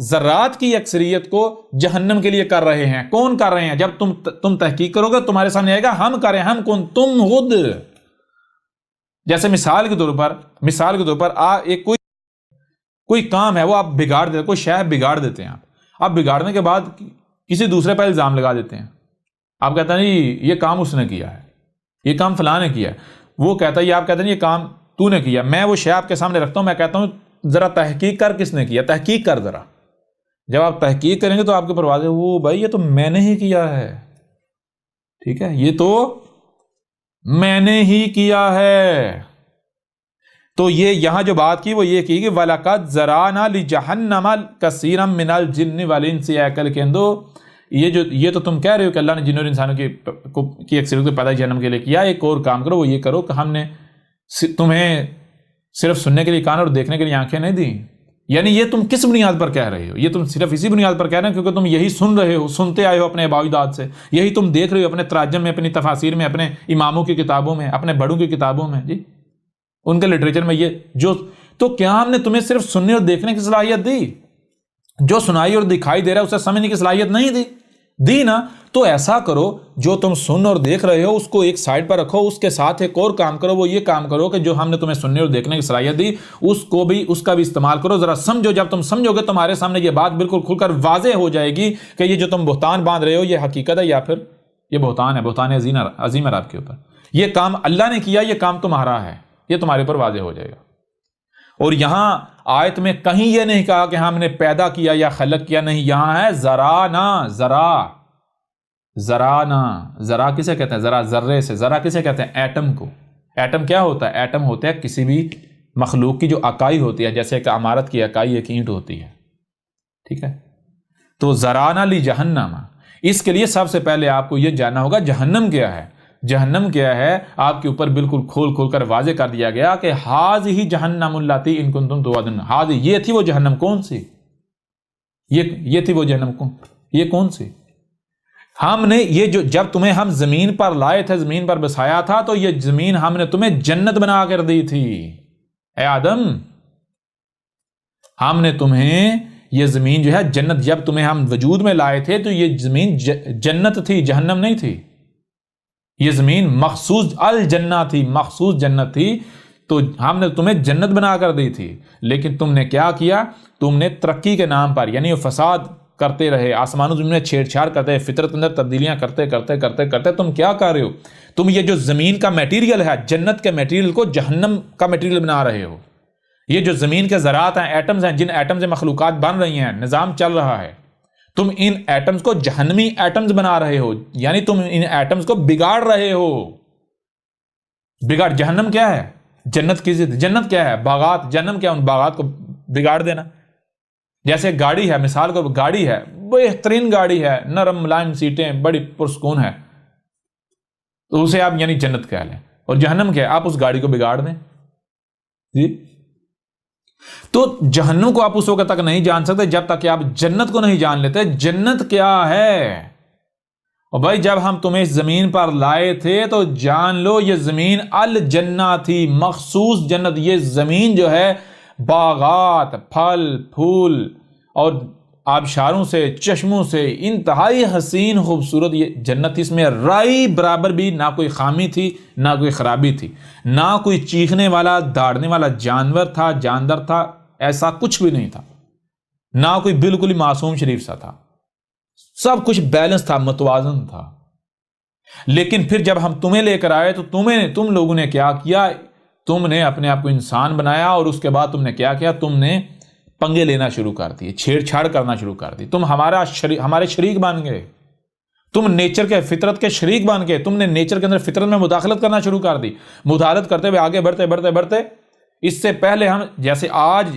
ذرات کی اکثریت کو جہنم کے لیے کر رہے ہیں. کون کر رہے ہیں؟ جب تم تحقیق کرو گے تمہارے سامنے آئے گا ہم کر رہے ہیں. ہم کون؟ تم خود. جیسے مثال کے طور پر ایک کوئی کام ہے وہ آپ بگاڑ دیتے، کوئی شے بگاڑ دیتے ہیں. آپ بگاڑنے کے بعد کسی دوسرے پر الزام لگا دیتے ہیں. آپ کہتے ہیں نہیں یہ کام اس نے کیا ہے، یہ کام فلاں نے کیا ہے. وہ کہتا ہے، آپ کہتے ہیں یہ کام تو نے کیا. میں وہ شے آپ کے سامنے رکھتا ہوں، میں کہتا ہوں ذرا تحقیق کر کس نے کیا، تحقیق کر ذرا. جب آپ تحقیق کریں گے تو آپ کے اوپر واضح وہ بھائی یہ تو میں نے ہی کیا ہے. ٹھیک ہے، یہ تو میں نے ہی کیا ہے. تو یہ یہاں جو بات کی وہ یہ کی کہ وَلَقَدْ ذَرَأْنَا لِجَهَنَّمَ كَثِيرًا مِنَ الْجِنِّ وَالْإِنسِ. عقل کے اندو یہ تو تم کہہ رہے ہو کہ اللہ نے جن اور انسانوں کی اکثریت کو پیدا جہنم کے لیے کیا. ایک اور کام کرو، وہ یہ کرو کہ ہم نے تمہیں صرف سننے کے لیے کان اور دیکھنے کے لیے آنکھیں نہیں دی. یعنی یہ تم کس بنیاد پر کہہ رہے ہو؟ یہ تم صرف اسی بنیاد پر کہہ رہے ہو کیونکہ تم یہی سن رہے ہو، سنتے آئے ہو اپنے آباء و اجداد سے. یہی تم دیکھ رہے ہو اپنے تراجم میں، اپنی تفاسیر میں، اپنے اماموں کی کتابوں میں، اپنے بڑوں کی کتابوں میں، جی ان کے لٹریچر میں. یہ تو کیا ہم نے تمہیں صرف سننے اور دیکھنے کی صلاحیت دی؟ جو سنائی اور دکھائی دے رہا ہے اسے سمجھنے کی صلاحیت نہیں دی نا. تو ایسا کرو، جو تم سن اور دیکھ رہے ہو اس کو ایک سائڈ پر رکھو، اس کے ساتھ ایک اور کام کرو. وہ یہ کام کرو کہ جو ہم نے تمہیں سننے اور دیکھنے کی صلاحیت دی اس کا بھی استعمال کرو. ذرا سمجھو. جب تم سمجھو گے تمہارے سامنے یہ بات بالکل کھل کر واضح ہو جائے گی کہ یہ جو تم بہتان باندھ رہے ہو یہ حقیقت ہے یا پھر یہ بہتان ہے. بہتان عظیم ہے آپ کے اوپر. یہ کام اللہ نے کیا، یہ کام تمہارا ہے، یہ تمہارے اوپر واضح ہو جائے گا. اور یہاں آیت میں کہیں یہ نہیں کہا کہ ہم نے پیدا کیا یا خلق کیا، نہیں. یہاں ہے ذرانا. ذرا کسے کہتے ہیں؟ ذرا ذرے سے. ذرا کسے کہتے ہیں؟ ایٹم کو. ایٹم کیا ہوتا ہے؟ ایٹم ہوتا ہے کسی بھی مخلوق کی جو اکائی ہوتی ہے. جیسے ایک عمارت کی اکائی ایک اینٹ ہوتی ہے. ٹھیک ہے، تو ذرانا لجہنم. اس کے لیے سب سے پہلے آپ کو یہ جاننا ہوگا جہنم کیا ہے. جہنم کیا ہے آپ کے اوپر بالکل کھول کر واضح کر دیا گیا کہ ہذہ جہنم اللاتی ان کنتم توعدون. ہذہ یہ تھی وہ جہنم. کون سی؟ یہ تھی وہ جہنم. یہ کون سی؟ ہم نے یہ جو جب تمہیں ہم زمین پر لائے تھے، زمین پر بسایا تھا، تو یہ زمین ہم نے تمہیں جنت بنا کر دی تھی. اے آدم، ہم نے تمہیں یہ زمین جو ہے جنت، جب تمہیں ہم وجود میں لائے تھے تو یہ زمین جنت تھی، جہنم نہیں تھی. یہ زمین مخصوص الجنہ تھی، مخصوص جنت تھی. تو ہم نے تمہیں جنت بنا کر دی تھی. لیکن تم نے کیا کیا؟ تم نے ترقی کے نام پر یعنی فساد کرتے رہے، آسمان و زمین میں چھیڑ چھاڑ کرتے، فطرت اندر تبدیلیاں کرتے تم کیا کر رہے ہو؟ تم یہ جو زمین کا میٹیریل ہے، جنت کے میٹیریل کو جہنم کا میٹیریل بنا رہے ہو. یہ جو زمین کے ذرات ہیں، ایٹمز ہیں، جن ایٹم سے مخلوقات بن رہی ہیں، نظام چل رہا ہے، تم ان ایٹمز کو جہنمی ایٹمز بنا رہے ہو. یعنی تم ان ایٹمز کو بگاڑ رہے ہو. جہنم کیا ہے؟ جنت کی ضد. جنت کیا ہے؟ باغات. جہنم کیا؟ ان باغات کو بگاڑ دینا. جیسے گاڑی ہے، مثال کو گاڑی ہے، بہترین گاڑی ہے، نرم ملائم سیٹیں، بڑی پرسکون ہے. تو اسے آپ یعنی جنت کہہ لیں. اور جہنم کیا ہے؟ آپ اس گاڑی کو بگاڑ دیں. جی تو جہنم کو آپ اس وقت تک نہیں جان سکتے جب تک کہ آپ جنت کو نہیں جان لیتے. جنت کیا ہے؟ اور بھائی جب ہم تمہیں اس زمین پر لائے تھے تو جان لو یہ زمین الجنہ تھی، مخصوص جنت. یہ زمین جو ہے باغات، پھل پھول اور آبشاروں سے، چشموں سے انتہائی حسین خوبصورت یہ جنت تھی. اس میں رائی برابر بھی نہ کوئی خامی تھی نہ کوئی خرابی تھی، نہ کوئی چیخنے والا داڑنے والا جانور تھا، جاندار تھا، ایسا کچھ بھی نہیں تھا. نہ کوئی بالکل ہی معصوم شریف سا تھا. سب کچھ بیلنس تھا، متوازن تھا. لیکن پھر جب ہم تمہیں لے کر آئے تو تم لوگوں نے کیا کیا؟ تم نے اپنے آپ کو انسان بنایا اور اس کے بعد تم نے کیا کیا؟ تم نے پنگے لینا شروع کر دیے، چھیڑ چھاڑ کرنا شروع کر دی. تم ہمارے شریک بن گئے. تم نیچر کے، فطرت کے شریک بن گئے. تم نے نیچر کے اندر فطرت میں مداخلت کرنا شروع کر دی. مداخلت کرتے ہوئے آگے بڑھتے اس سے پہلے ہم جیسے آج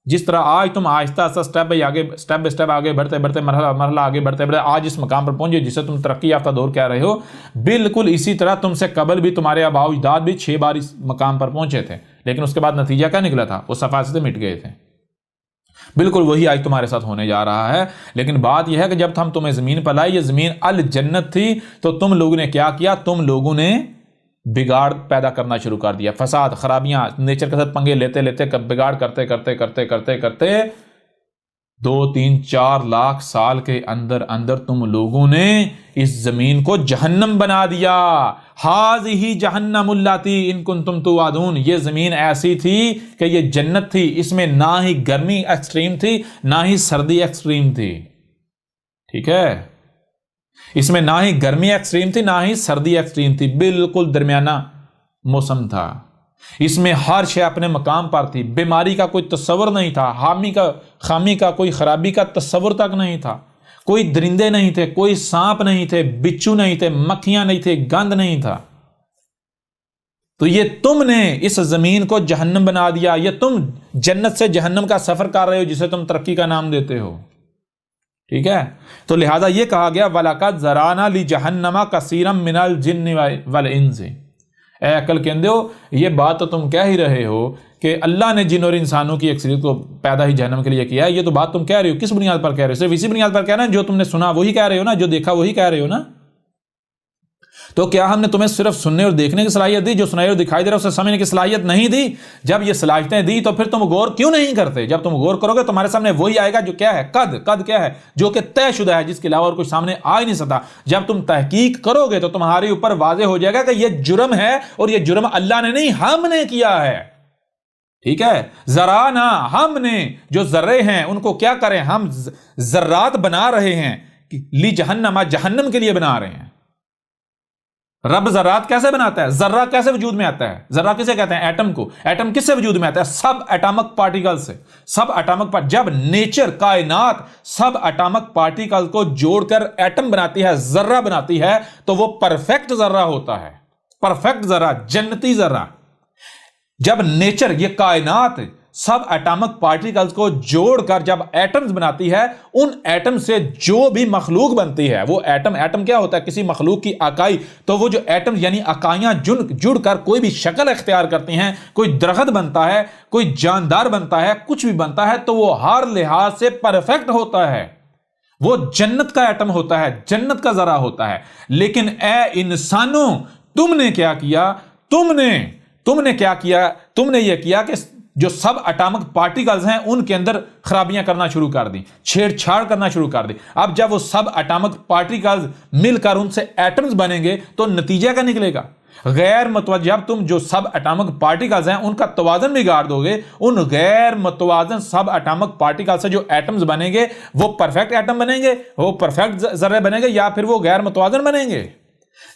جس طرح آج تم آہستہ آہستہ اسٹیپ بائی اسٹیپ آگے بڑھتے مرحلہ آگے بڑھتے آج اس مقام پر پہنچے جسے تم ترقی یافتہ دور کہہ رہے ہو، بالکل اسی طرح تم سے قبل بھی تمہارے آباء و اجداد بھی 6 بار اس مقام پر پہنچے تھے. لیکن اس کے بعد نتیجہ کیا نکلا تھا؟ وہ صفاصتیں مٹ گئے تھے. بالکل وہی آج تمہارے ساتھ ہونے جا رہا ہے. لیکن بات یہ ہے کہ جب ہم تمہیں زمین پر لائے، یہ زمین الجنت تھی، تو تم لوگوں نے کیا کیا؟ تم لوگوں نے بگاڑ پیدا کرنا شروع کر دیا، فساد، خرابیاں، نیچر کے ساتھ پنگے لیتے بگاڑ کرتے 2-3-4 لاکھ سال کے اندر تم لوگوں نے اس زمین کو جہنم بنا دیا. ہاذہ جہنم اللاتی ان کنتم توعدون. یہ زمین ایسی تھی کہ یہ جنت تھی. اس میں نہ ہی گرمی ایکسٹریم تھی نہ ہی سردی ایکسٹریم تھی. ٹھیک ہے؟ اس میں نہ ہی گرمی ایکسٹریم تھی نہ ہی سردی ایکسٹریم تھی، بالکل درمیانہ موسم تھا. اس میں ہر شے اپنے مقام پر تھی. بیماری کا کوئی تصور نہیں تھا، خامی کا کوئی خرابی کا تصور تک نہیں تھا. کوئی درندے نہیں تھے، کوئی سانپ نہیں تھے، بچھو نہیں تھے، مکھیاں نہیں تھے، گند نہیں تھا. تو یہ تم نے اس زمین کو جہنم بنا دیا. یہ تم جنت سے جہنم کا سفر کر رہے ہو جسے تم ترقی کا نام دیتے ہو. ٹھیک ہے؟ تو لہذا یہ کہا گیا وَلَقَدْ ذَرَانَا لِجَهَنَّمَ كَثِيرًا مِنَ الْجِنِّ وَالْإِنسِ. اے عقل کے اندھو، یہ بات تو تم کہہ ہی رہے ہو کہ اللہ نے جن اور انسانوں کی اکثریت کو پیدا ہی جہنم کے لیے کیا ہے. یہ تو بات تم کہہ رہے ہو، کس بنیاد پر کہہ رہے ہو؟ صرف اسی بنیاد پر کہنا ہے جو تم نے سنا وہی کہہ رہے ہو نا، جو دیکھا وہی کہہ رہے ہو نا. تو کیا ہم نے تمہیں صرف سننے اور دیکھنے کی صلاحیت دی؟ جو سنائی اور دکھائی دے رہا ہے اسے سمجھنے کی صلاحیت نہیں دی؟ جب یہ صلاحیتیں دی تو پھر تم غور کیوں نہیں کرتے؟ جب تم غور کرو گے تمہارے سامنے وہی آئے گا جو کیا ہے، قد کیا ہے، جو کہ طے شدہ ہے، جس کے علاوہ اور کوئی سامنے آ ہی نہیں سکتا. جب تم تحقیق کرو گے تو تمہارے اوپر واضح ہو جائے گا کہ یہ جرم ہے، اور یہ جرم اللہ نے نہیں، ہم نے کیا ہے. ٹھیک ہے؟ ذرانا، ہم نے جو ذرے ہیں ان کو کیا کریں؟ ہم ذرات بنا رہے ہیں لی جہنم، جہنم کے لیے بنا رہے ہیں. رب ذرات کیسے بناتا ہے؟ ذرہ کیسے وجود میں آتا ہے؟ ذرہ کسے کہتے ہیں؟ ایٹم کو. ایٹم کس سے وجود میں آتا ہے؟ سب ایٹامک پارٹیکل سے. سب ایٹامک جب نیچر، کائنات سب ایٹامک پارٹیکل کو جوڑ کر ایٹم بناتی ہے، ذرہ بناتی ہے، تو وہ پرفیکٹ ذرہ ہوتا ہے. پرفیکٹ ذرہ، جنتی ذرہ. جب نیچر، یہ کائنات سب ایٹامک پارٹیکلز کو جوڑ کر جب ایٹمز بناتی ہے، ان ایٹم سے جو بھی مخلوق بنتی ہے، وہ ایٹم کیا ہوتا ہے؟ کسی مخلوق کی اکائی. تو وہ جو ایٹم یعنی اکائیاں جڑ کر کوئی بھی شکل اختیار کرتی ہیں، کوئی درخت بنتا ہے، کوئی جاندار بنتا ہے، کچھ بھی بنتا ہے، تو وہ ہر لحاظ سے پرفیکٹ ہوتا ہے. وہ جنت کا ایٹم ہوتا ہے، جنت کا ذرہ ہوتا ہے. لیکن اے انسانوں، تم نے کیا کیا؟ تم نے کیا کیا؟ تم نے یہ کیا کہ جو سب اٹامک پارٹیکلز ہیں ان کے اندر خرابیاں کرنا شروع کر دی، چھیڑ چھاڑ کرنا شروع کر دی. اب جب وہ سب اٹامک پارٹیکلز مل کر ان سے ایٹمز بنیں گے تو نتیجہ کیا نکلے گا؟ غیر متوازن. جب تم جو سب اٹامک پارٹیکلز ہیں ان کا توازن بگاڑ دو گے، ان غیر متوازن سب اٹامک پارٹیکل سے جو ایٹمز بنیں گے وہ پرفیکٹ ایٹم بنیں گے، وہ پرفیکٹ ذرے بنیں گے، یا پھر وہ غیر متوازن بنیں گے.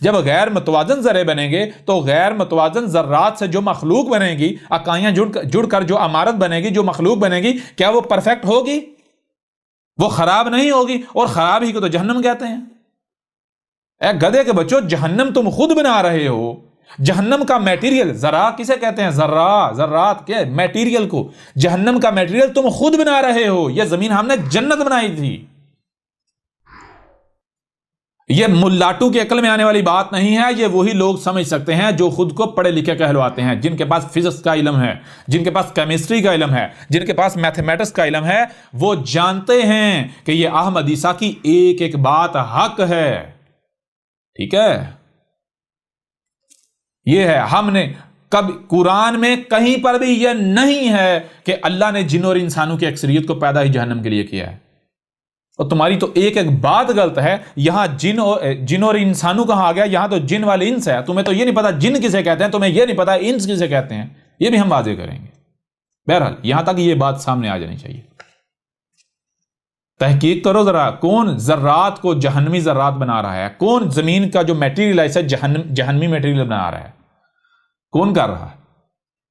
جب غیر متوازن ذرے بنیں گے تو غیر متوازن ذرات سے جو مخلوق بنے گی، اکائیاں جڑ کر جو عمارت بنے گی، جو مخلوق بنے گی، کیا وہ پرفیکٹ ہوگی؟ وہ خراب نہیں ہوگی. اور خراب ہی کو تو جہنم کہتے ہیں. اے گدھے کے بچوں، جہنم تم خود بنا رہے ہو. جہنم کا میٹیریل، ذرا کسے کہتے ہیں؟ ذرات کے میٹیریل کو. جہنم کا میٹیریل تم خود بنا رہے ہو. یہ زمین ہم نے جنت بنائی تھی. یہ ملاٹو کی عقل میں آنے والی بات نہیں ہے، یہ وہی لوگ سمجھ سکتے ہیں جو خود کو پڑھے لکھے کہلواتے ہیں، جن کے پاس فزکس کا علم ہے، جن کے پاس کیمسٹری کا علم ہے، جن کے پاس میتھمیٹکس کا علم ہے، وہ جانتے ہیں کہ یہ احمد عیسیٰ کی ایک ایک بات حق ہے. ٹھیک ہے، یہ ہے. ہم نے کب قرآن میں کہیں پر بھی یہ نہیں ہے کہ اللہ نے جن اور انسانوں کی اکثریت کو پیدا ہی جہنم کے لیے کیا ہے. اور تمہاری تو ایک ایک بات غلط ہے. یہاں جن اور انسانوں کہاں آ گیا؟ یہاں تو جن والے انس ہے. تمہیں تو یہ نہیں پتا جن کسے کہتے ہیں، تمہیں یہ نہیں پتا انس کسے کہتے ہیں. یہ بھی ہم واضح کریں گے. بہرحال یہاں تک یہ بات سامنے آ جانی چاہیے. تحقیق کرو ذرا، کون ذرات کو جہنمی ذرات بنا رہا ہے؟ کون زمین کا جو میٹیریل ہے جہنمی میٹیریل بنا رہا ہے؟ کون کر رہا ہے؟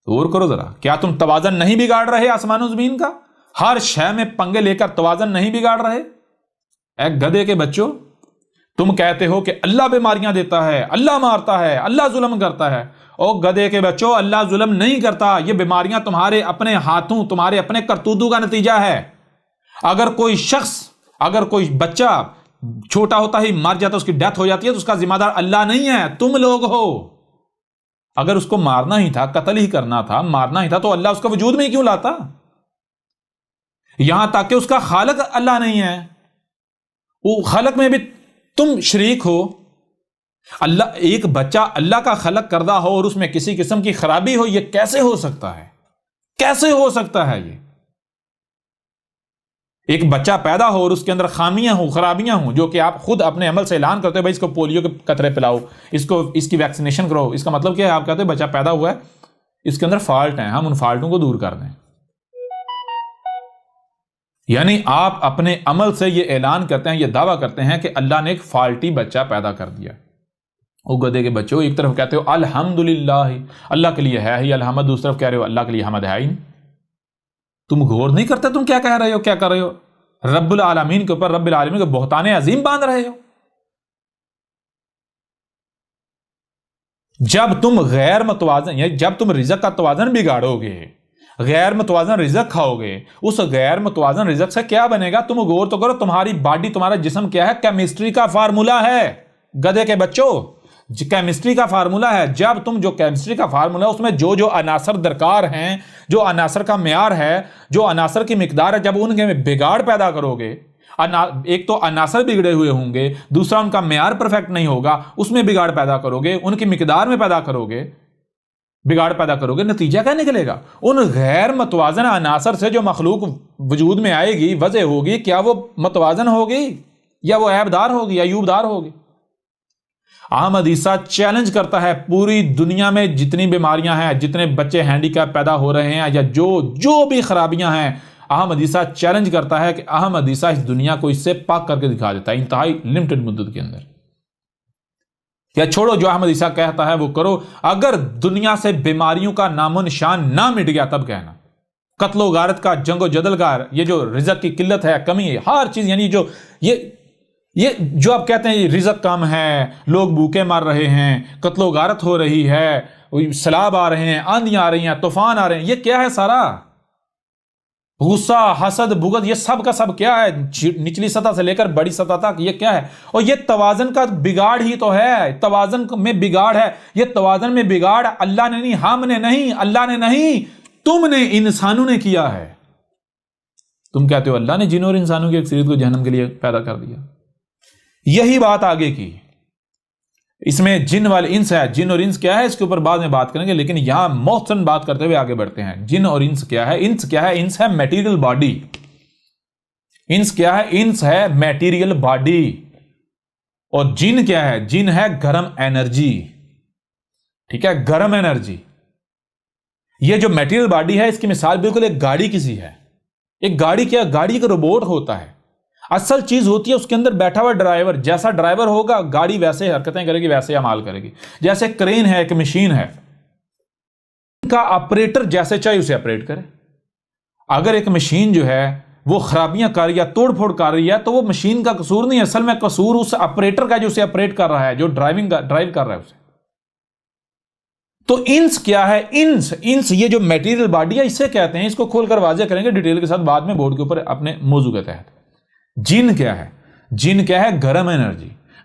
غور کرو ذرا. کیا تم توازن نہیں بگاڑ رہے آسمان و زمین کا؟ ہر شے میں پنگے لے کر توازن نہیں بگاڑ رہے؟ اے گدھے کے بچوں، تم کہتے ہو کہ اللہ بیماریاں دیتا ہے، اللہ مارتا ہے، اللہ ظلم کرتا ہے. او گدھے کے بچوں، اللہ ظلم نہیں کرتا. یہ بیماریاں تمہارے اپنے ہاتھوں، تمہارے اپنے کرتوتوں کا نتیجہ ہے. اگر کوئی شخص، اگر کوئی بچہ چھوٹا ہوتا ہی مر جاتا، اس کی ڈیتھ ہو جاتی ہے، تو اس کا ذمہ دار اللہ نہیں ہے، تم لوگ ہو. اگر اس کو مارنا ہی تھا، قتل ہی کرنا تھا، مارنا ہی تھا، تو اللہ اس کا وجود میں کیوں لاتا؟ یہاں تک کہ اس کا خالق اللہ نہیں ہے، وہ خلق میں بھی تم شریک ہو. اللہ، ایک بچہ اللہ کا خلق کردہ ہو اور اس میں کسی قسم کی خرابی ہو، یہ کیسے ہو سکتا ہے؟ کیسے ہو سکتا ہے؟ یہ ایک بچہ پیدا ہو اور اس کے اندر خامیاں ہوں، خرابیاں ہوں، جو کہ آپ خود اپنے عمل سے اعلان کرتے ہو، بھائی اس کو پولیو کے قطرے پلاؤ، اس کی ویکسینیشن کرو. اس کا مطلب کیا ہے؟ آپ کہتے ہیں بچہ پیدا ہوا ہے، اس کے اندر فالٹ ہیں، ہم ان فالٹوں کو دور کر دیں. یعنی آپ اپنے عمل سے یہ اعلان کرتے ہیں، یہ دعویٰ کرتے ہیں کہ اللہ نے ایک فالٹی بچہ پیدا کر دیا. او گدھے کے بچوں، ایک طرف کہتے ہو الحمدللہ اللہ کے لیے ہے ہی الحمد، دوسری طرف کہہ رہے ہو اللہ کے لیے حمد ہے ہی. تم غور نہیں کرتے تم کیا کہہ رہے ہو، کیا کر رہے ہو؟ رب العالمین کے اوپر رب العالمین کے بہتان عظیم باندھ رہے ہو. جب تم غیر متوازن، یعنی جب تم رزق کا توازن بگاڑو گے، غیر متوازن رزق کھاؤ گے، اس غیر متوازن رزق سے کیا بنے گا؟ تم غور تو کرو، تمہاری باڈی، تمہارا جسم کیا ہے؟ کیمسٹری کا فارمولا ہے گدھے کے بچوں. کیمسٹری کا فارمولا ہے. جب تم جو کیمسٹری کا فارمولا ہے اس میں جو عناصر درکار ہیں، جو عناصر کا معیار ہے، جو عناصر کی مقدار ہے، جب ان کے بگاڑ پیدا کرو گے، ایک تو عناصر بگڑے ہوئے ہوں گے، دوسرا ان کا معیار پرفیکٹ نہیں ہوگا، اس میں بگاڑ پیدا کرو گے، ان کی مقدار میں پیدا کرو گے، بگاڑ پیدا کرو گے، نتیجہ کیا نکلے گا؟ ان غیر متوازن عناصر سے جو مخلوق وجود میں آئے گی، وضع ہوگی، کیا وہ متوازن ہوگی یا وہ عیب دار ہوگی یا عیوب دار ہوگی؟ احمد عیسیٰ چیلنج کرتا ہے پوری دنیا میں جتنی بیماریاں ہیں، جتنے بچے ہینڈی کیپ پیدا ہو رہے ہیں، یا جو بھی خرابیاں ہیں، احمد عیسیٰ چیلنج کرتا ہے کہ احمد عیسیٰ اس دنیا کو اس سے پاک کر کے دکھا دیتا ہے انتہائی لمیٹڈ مدت کے اندر. یا چھوڑو، جو احمد عیسیٰ کہتا ہے وہ کرو. اگر دنیا سے بیماریوں کا نام و نشان نہ مٹ گیا تب کہنا. قتل و غارت کا، جنگ و جدل کا، یہ جو رزق کی قلت ہے، کمی ہے، ہر چیز، یعنی یہ جو آپ کہتے ہیں رزق کم ہے، لوگ بھوکے مر رہے ہیں، قتل و غارت ہو رہی ہے، سیلاب آ رہے ہیں، آندھیاں آ رہی ہیں، طوفان آ رہے ہیں، یہ کیا ہے سارا؟ غصہ، حسد، بغض، یہ سب کا سب کیا ہے؟ نچلی سطح سے لے کر بڑی سطح تک یہ کیا ہے؟ اور یہ توازن کا بگاڑ ہی تو ہے. توازن میں بگاڑ ہے. یہ توازن میں بگاڑ اللہ نے نہیں، ہم نے نہیں، اللہ نے نہیں، تم نے، انسانوں نے کیا ہے. تم کہتے ہو اللہ نے جن اور انسانوں کی اکثریت کو جہنم کے لیے پیدا کر دیا. یہی بات آگے کی، اس میں جن والے انس ہے. جن اور انس کیا ہے اس کے اوپر بعد میں بات کریں گے، لیکن یہاں محسن بات کرتے ہوئے آگے بڑھتے ہیں. جن اور انس کیا ہے؟ انس کیا ہے؟ انس ہے میٹیریل باڈی. انس کیا ہے؟ انس ہے میٹیریل باڈی. اور جن کیا ہے؟ جن ہے گرم انرجی. ٹھیک ہے، گرم انرجی. یہ جو میٹیریل باڈی ہے اس کی مثال بالکل ایک گاڑی کی سی ہے. ایک گاڑی کیا؟ گاڑی کا روبوٹ ہوتا ہے. اصل چیز ہوتی ہے اس کے اندر بیٹھا ہوا ڈرائیور. جیسا ڈرائیور ہوگا گاڑی ویسے حرکتیں کرے گی، ویسے عمال کرے گی. جیسے کرین ہے، ایک مشین ہے، کا آپریٹر جیسے چاہے اسے آپریٹ کرے. اگر ایک مشین جو ہے وہ خرابیاں کر رہی ہے، توڑ پھوڑ کر رہی ہے، تو وہ مشین کا قصور نہیں ہے، اصل میں قصور اس آپریٹر کا جو اسے آپریٹ کر رہا ہے، جو ڈرائیو کر رہا ہے اسے. تو انس کیا ہے؟ انس یہ جو میٹیریل باڈی ہے اسے کہتے ہیں. اس کو کھول کر واضح کریں گے ڈیٹیل کے ساتھ بعد میں بورڈ کے اوپر اپنے موضوع کے تحت. جن کیا ہے؟ جن کیا ہے؟ گرم انرجی.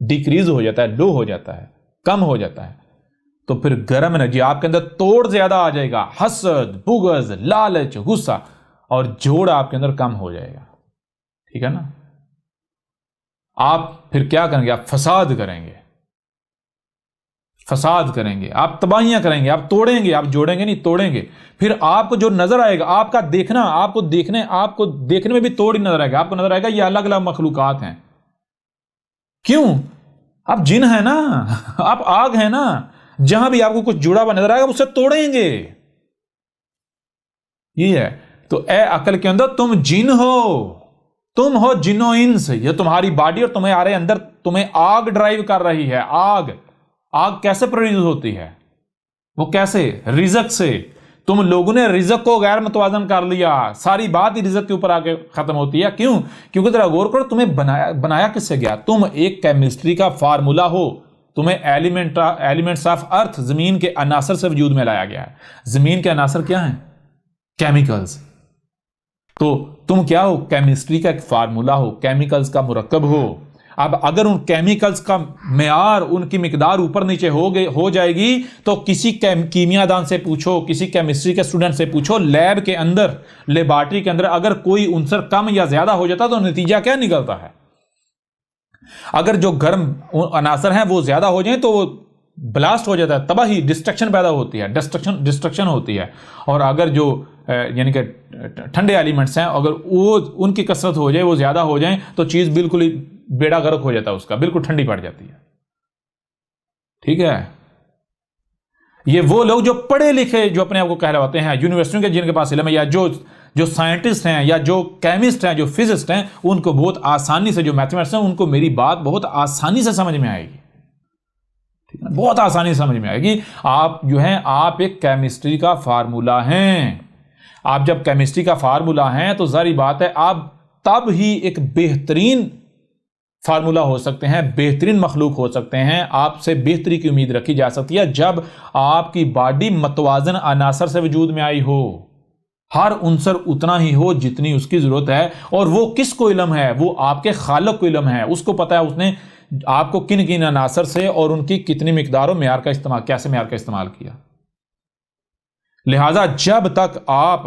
ڈیکریز ہو جاتا ہے، لو ہو جاتا ہے، کم ہو جاتا ہے، تو پھر گرم انرجی آپ کے اندر توڑ زیادہ آ جائے گا، حسد، بغض، لالچ، غصہ، اور جوڑ آپ کے اندر کم ہو جائے گا. ٹھیک ہے نا؟ آپ پھر کیا کریں گے؟ آپ فساد کریں گے، فساد کریں گے، آپ تباہیاں کریں گے، آپ توڑیں گے، آپ جوڑیں گے نہیں، توڑیں گے. پھر آپ کو جو نظر آئے گا، آپ کا دیکھنا، آپ کو دیکھنے میں بھی توڑ ہی نظر آئے گا. آپ کو نظر آئے گا یہ الگ الگ مخلوقات ہیں. کیوں؟ آپ جن ہیں نا، آپ آگ ہیں نا. جہاں بھی آپ کو کچھ جڑا ہوا نظر آئے گا اسے توڑیں گے. یہ ہے. تو اے عقل کے اندر تم جن ہو، تم ہو جن و انس. یہ تمہاری باڈی اور تمہیں آ رہے اندر، تمہیں آگ ڈرائیو کر رہی ہے. آگ کیسے پروڈیوس ہوتی ہے؟ وہ کیسے؟ رزق سے. تم لوگوں نے رزق کو غیر متوازن کر لیا. ساری بات ہی رزق کے اوپر آ کے ختم ہوتی ہے. کیوں؟ کیونکہ ذرا غور کرو، تمہیں بنایا کس سے گیا؟ تم ایک کیمسٹری کا فارمولا ہو. تمہیں ایلیمنٹس آف ارتھ، زمین کے عناصر سے وجود میں لایا گیا ہے. زمین کے عناصر کیا ہیں؟ کیمیکلز. تو تم کیا ہو؟ کیمسٹری کا ایک فارمولا ہو، کیمیکلز کا مرکب ہو. اب اگر ان کیمیکلز کا معیار، ان کی مقدار اوپر نیچے ہو جائے گی تو کسی کیمیا دان سے پوچھو، کسی کیمسٹری کے اسٹوڈنٹ سے پوچھو، لیب کے اندر، لیبارٹری کے اندر اگر کوئی عنصر کم یا زیادہ ہو جاتا تو نتیجہ کیا نکلتا ہے؟ اگر جو گرم عناصر ہیں وہ زیادہ ہو جائیں تو وہ بلاسٹ ہو جاتا ہے، تباہی، ڈسٹرکشن پیدا ہوتی ہے، ڈسٹرکشن ہوتی ہے. اور اگر جو یعنی کہ ٹھنڈے ایلیمنٹس ہیں، اگر وہ ان کی کثرت ہو جائے، وہ زیادہ ہو جائیں تو چیز بالکل ہی بیڑا غرق ہو جاتا ہے، اس کا بالکل ٹھنڈی پڑ جاتی ہے. ٹھیک ہے؟ یہ وہ لوگ جو پڑھے لکھے، جو اپنے آپ کو کہلواتے ہیں یونیورسٹیوں کے، جن کے پاس علم ہے، یا جو سائنٹسٹ ہیں، یا جو کیمسٹ ہیں، جو فزسٹ ہیں، ان کو بہت آسانی سے، جو میتھمیٹکس ہیں، ان کو میری بات بہت آسانی سے سمجھ میں آئے گی. ٹھیک ہے؟ بہت آسانی سے سمجھ میں آئے گی. آپ جو ہیں، آپ ایک کیمسٹری کا فارمولا ہیں. آپ جب کیمسٹری کا فارمولا ہیں تو ظاہری بات ہے آپ تب ہی ایک بہترین فارمولا ہو سکتے ہیں، بہترین مخلوق ہو سکتے ہیں، آپ سے بہتری کی امید رکھی جا سکتی ہے جب آپ کی باڈی متوازن عناصر سے وجود میں آئی ہو. ہر عنصر اتنا ہی ہو جتنی اس کی ضرورت ہے. اور وہ کس کو علم ہے؟ وہ آپ کے خالق کو علم ہے. اس کو پتا ہے اس نے آپ کو کن کن عناصر سے اور ان کی کتنی مقدار و معیار کا استعمال، کیسے معیار کا استعمال کیا. لہذا جب تک آپ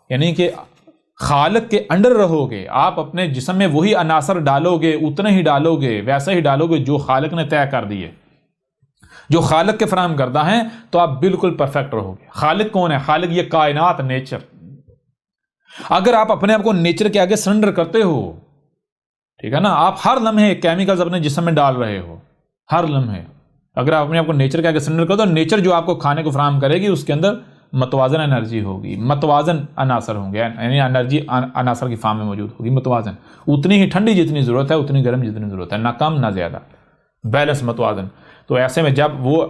یعنی کہ خالق کے انڈر رہو گے، آپ اپنے جسم میں وہی عناصر ڈالو گے، اتنے ہی ڈالو گے، ویسے ہی ڈالو گے جو خالق نے طے کر دیے، جو خالق کے فراہم کردہ ہیں، تو آپ بالکل پرفیکٹ رہو گے. خالق کون ہے؟ خالق یہ کائنات، نیچر. اگر آپ اپنے آپ کو نیچر کے آگے سرنڈر کرتے ہو، ٹھیک ہے نا، آپ ہر لمحے کیمیکلز اپنے جسم میں ڈال رہے ہو، ہر لمحے اگر آپ اپنے آپ کو نیچر کے آگے سرنڈر کرتے ہو، نیچر جو آپ کو کھانے کو فراہم کرے گی اس کے اندر متوازن انرجی ہوگی، متوازن عناصر ہوں گے، یعنی انرجی عناصر کی فارم میں موجود ہوگی، متوازن، اتنی ہی ٹھنڈی جتنی ضرورت ہے، اتنی گرم جتنی ضرورت ہے، نہ کم نہ زیادہ، بیلنس، متوازن. تو ایسے میں جب وہ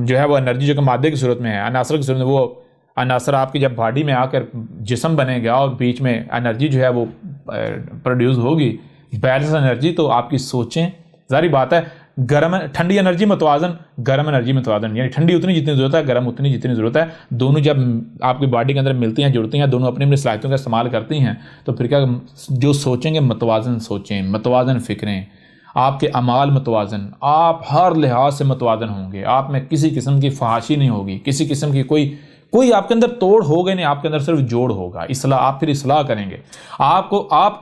جو ہے وہ انرجی جو کہ مادے کی صورت میں ہے، عناصر کی صورت میں، وہ عناصر آپ کی جب باڈی میں آ کر جسم بنے گا اور بیچ میں انرجی جو ہے وہ پروڈیوس ہوگی، بیلنس انرجی، تو آپ کی سوچیں، ظاہری بات ہے، ٹھنڈی انرجی متوازن، گرم انرجی متوازن، یعنی ٹھنڈی اتنی جتنی ضرورت ہے، گرم اتنی جتنی ضرورت ہے. دونوں جب آپ کی باڈی کے اندر ملتی ہیں، جڑتی ہیں، دونوں اپنی اپنی صلاحیتوں کا استعمال کرتی ہیں، تو پھر کیا جو سوچیں گے متوازن سوچیں، متوازن فکریں، آپ کے اعمال متوازن، آپ ہر لحاظ سے متوازن ہوں گے. آپ میں کسی قسم کی فحاشی نہیں ہوگی، کسی قسم کی کوئی آپ کے اندر توڑ ہوگا نہیں، آپ کے اندر صرف جوڑ ہوگا. آپ پھر اصلاح کریں گے. آپ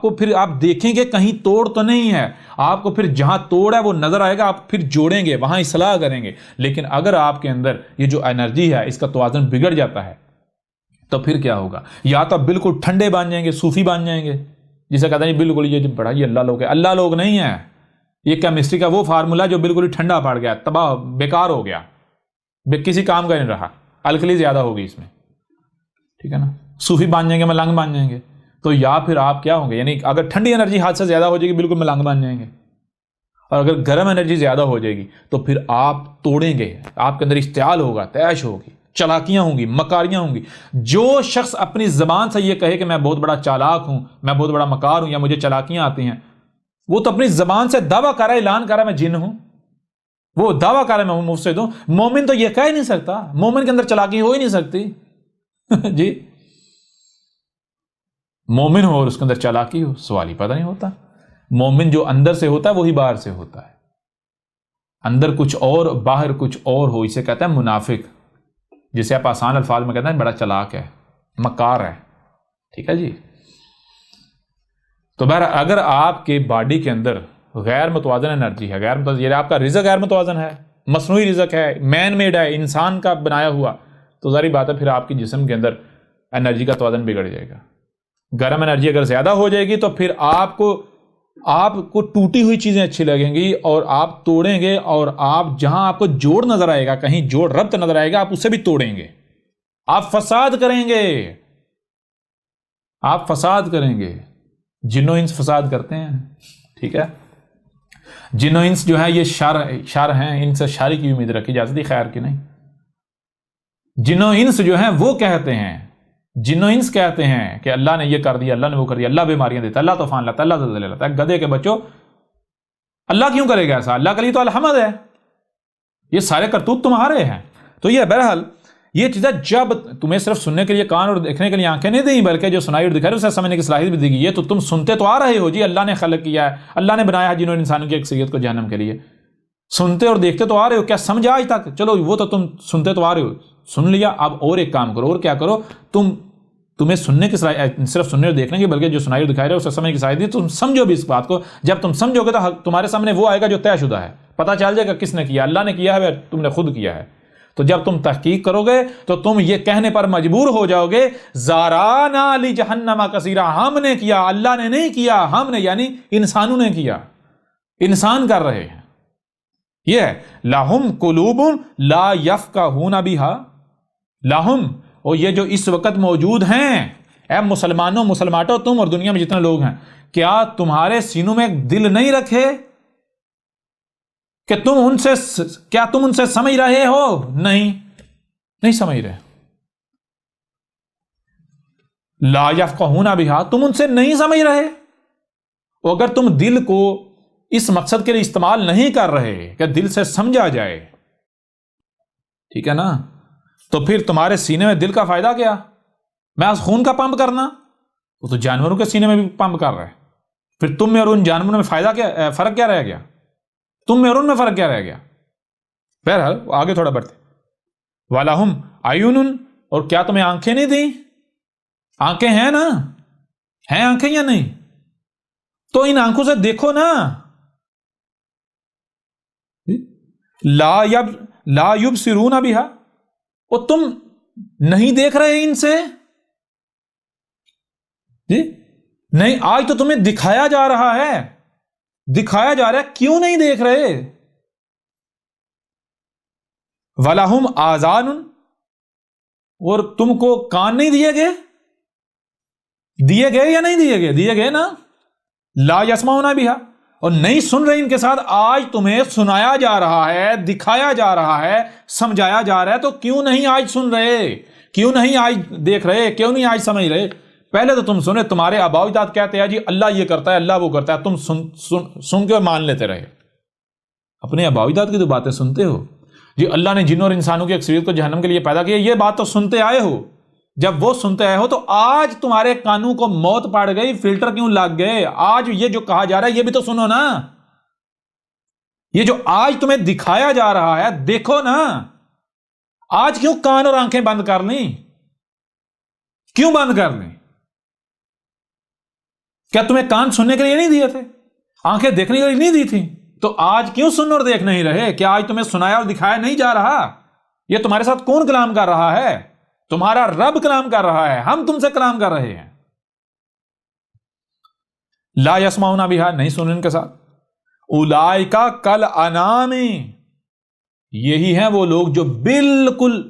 کو پھر آپ دیکھیں گے کہیں توڑ تو نہیں ہے، آپ کو پھر جہاں توڑ ہے وہ نظر آئے گا، آپ پھر جوڑیں گے، وہاں اصلاح کریں گے. لیکن اگر آپ کے اندر یہ جو انرجی ہے، اس کا توازن بگڑ جاتا ہے تو پھر کیا ہوگا؟ یا تو آپ بالکل ٹھنڈے بن جائیں گے، صوفی بن جائیں گے، جسے کہتے ہیں بالکل یہ بڑا یہ اللہ لوگ ہے. اللہ لوگ نہیں ہے، یہ کیمسٹری کا وہ فارمولا جو بالکل ہی ٹھنڈا پڑ گیا، تباہ، بیکار ہو گیا، کسی کام کا نہیں رہا، الکلی زیادہ ہوگی اس میں. ٹھیک ہے نا؟ صوفی بن جائیں گے، ملنگ بن جائیں گے. تو یا پھر آپ کیا ہوں گے؟ یعنی اگر ٹھنڈی انرجی ہاتھ سے زیادہ ہو جائے گی، بالکل ملنگ بن جائیں گے. اور اگر گرم انرجی زیادہ ہو جائے گی تو پھر آپ توڑیں گے، آپ کے اندر اشتعال ہوگا، تیش ہوگی، چالاکیاں ہوں گی، مکاریاں ہوں گی. جو شخص اپنی زبان سے یہ کہے کہ میں بہت بڑا چالاک ہوں، میں بہت بڑا مکار ہوں، یا مجھے چالاکیاں آتی ہیں، وہ تو اپنی زبان سے دعویٰ کر رہا ہے، اعلان کر رہا ہے میں جن ہوں، وہ دعویٰ کر رہا ہے میں مفسد ہوں. مومن تو یہ کہہ ہی نہیں سکتا، مومن کے اندر چالاکی ہو ہی نہیں سکتی. جی، مومن ہو اور اس کے اندر چالاکی ہو، سوال ہی پیدا نہیں ہوتا. مومن جو اندر سے ہوتا ہے وہی باہر سے ہوتا ہے. اندر کچھ اور باہر کچھ اور ہو، اسے کہتے ہیں منافق، جسے آپ آسان الفاظ میں کہتے ہیں بڑا چلاک ہے، مکار ہے، ٹھیک ہے جی۔ تو بہرحال اگر آپ کے باڈی کے اندر غیر متوازن انرجی ہے، غیر متوازن، یہ آپ کا رزق غیر متوازن ہے، مصنوعی رزق ہے، مین میڈ ہے، انسان کا بنایا ہوا، تو ظاہری بات ہے پھر آپ کی جسم کے اندر انرجی کا توازن بگڑ جائے گا۔ گرم انرجی اگر زیادہ ہو جائے گی تو پھر آپ کو ٹوٹی ہوئی چیزیں اچھی لگیں گی اور آپ توڑیں گے، اور آپ جہاں آپ کو جوڑ نظر آئے گا، کہیں جوڑ ربط نظر آئے گا، آپ اسے بھی توڑیں گے، آپ فساد کریں گے، آپ فساد کریں گے۔ جن و انس فساد کرتے ہیں، ٹھیک ہے۔ جن و انس جو ہے یہ شر ہیں، ان سے شر کی امید رکھی جا سکتی، خیر کی نہیں۔ جن و انس جو ہیں وہ کہتے ہیں، جن و انس کہتے ہیں کہ اللہ نے یہ کر دیا، اللہ نے وہ کر دیا، اللہ بیماریاں دیتا ہے، اللہ طوفان لاتا ہے، اللہ زلزلے لاتا ہے۔ گدھے کے بچوں، اللہ کیوں کرے گا ایسا؟ اللہ کے لیے تو الحمد ہے، یہ سارے کرتوت تمہارے ہیں۔ تو یہ بہرحال یہ چیزیں جب تمہیں صرف سننے کے لیے کان اور دیکھنے کے لیے آنکھیں نہیں دیں، بلکہ جو سنائی اور دکھائی اسے سمجھنے کی صلاحیت بھی دی گئی ہے، تو تم سنتے تو آ رہے ہو جی، اللہ نے خلق کیا ہے، اللہ نے بنایا ہے جنہوں نے انسانوں کی اکثریت کو جہنم کے لیے، سنتے اور دیکھتے تو آ رہے ہو، کیا سمجھا آج تک؟ چلو وہ تو تم سنتے تو آ رہے ہو، سن لیا، اب اور ایک کام کرو، اور کیا کرو، تمہیں سننے کی صلاحیت، صرف سننے اور دیکھنے کی بلکہ جو سنائی اور دکھائی رہے اسے سمجھنے کی صلاحیت دی، تم سمجھو بھی اس بات کو۔ جب تم سمجھو گے تو تمہارے سامنے وہ آئے گا جو طے شدہ ہے، پتہ چل جائے گا کس نے کیا، اللہ نے کیا ہے، تم نے خود کیا ہے۔ تو جب تم تحقیق کرو گے تو تم یہ کہنے پر مجبور ہو جاؤ گے زارانا لی جہنم کثیرا، ہم نے کیا، اللہ نے نہیں کیا، ہم نے یعنی انسانوں نے کیا، انسان کر رہے ہیں۔ یہ ہے لہم قلوب لا یفقہون بہا، لہم، اور یہ جو اس وقت موجود ہیں، اے مسلمانوں مسلمانوں تم اور دنیا میں جتنے لوگ ہیں، کیا تمہارے سینوں میں دل نہیں رکھے کہ تم ان سے سمجھ رہے ہو؟ نہیں سمجھ رہے۔ لا یفقہون بہا، تم ان سے نہیں سمجھ رہے۔ اگر تم دل کو اس مقصد کے لیے استعمال نہیں کر رہے کہ دل سے سمجھا جائے، ٹھیک ہے نا، تو پھر تمہارے سینے میں دل کا فائدہ کیا؟ محض خون کا پمپ کرنا، وہ تو جانوروں کے سینے میں بھی پمپ کر رہا ہے، پھر تم میں اور ان جانوروں میں فائدہ کیا، فرق کیا رہ گیا؟ تم میں اور ان میں فرق کیا رہ گیا؟ بہرحال آگے تھوڑا بڑھتے، وَلَهُمْ عَيُونٌ، اور کیا تمہیں آنکھیں نہیں دیں؟ آنکھیں ہیں نا، ہیں آنکھیں یا نہیں؟ تو ان آنکھوں سے دیکھو نا۔ لا یبصرون بہا، اور تم نہیں دیکھ رہے ان سے جی؟ نہیں، آج تو تمہیں دکھایا جا رہا ہے، دکھایا جا رہا ہے، کیوں نہیں دیکھ رہے؟ وَلَهُمْ آذَانٌ، اور تم کو کان نہیں دیے گئے؟ دیے گئے یا نہیں دیے گئے؟ دیے گئے نا۔ لا یسمعون بہا، اور نہیں سن رہے ان کے ساتھ، آج تمہیں سنایا جا رہا ہے، دکھایا جا رہا ہے، سمجھایا جا رہا ہے، تو کیوں نہیں آج سن رہے؟ کیوں نہیں آج دیکھ رہے؟ کیوں نہیں آج سمجھ رہے؟ پہلے تو تم سنے، تمہارے آباء و اجداد کہتے ہیں جی اللہ یہ کرتا ہے، اللہ وہ کرتا ہے، تم سن کے مان لیتے رہے، اپنے آباء و اجداد کی تو باتیں سنتے ہو جی، اللہ نے جنوں اور انسانوں کی اکثریت کو جہنم کے لیے پیدا کیا، یہ بات تو سنتے آئے ہو۔ جب وہ سنتے آئے ہو تو آج تمہارے کانوں کو موت پڑ گئی، فلٹر کیوں لگ گئے؟ آج یہ جو کہا جا رہا ہے یہ بھی تو سنو نا، یہ جو آج تمہیں دکھایا جا رہا ہے دیکھو نا۔ آج کیوں کان اور آنکھیں بند کر لیں؟ کیوں بند کر لیں؟ کیا تمہیں کان سننے کے لیے نہیں دیے تھے، آنکھیں دیکھنے کے لیے نہیں دی تھی؟ تو آج کیوں سن اور دیکھ نہیں رہے؟ کیا آج تمہیں سنایا اور دکھایا نہیں جا رہا؟ یہ تمہارے ساتھ کون کلام کر رہا ہے؟ تمہارا رب کلام کر رہا ہے، ہم تم سے کلام کر رہے ہیں۔ لا یسمعون بہا، نہیں سن ان کے ساتھ۔ اولئک کالانعام، یہی ہیں وہ لوگ جو بالکل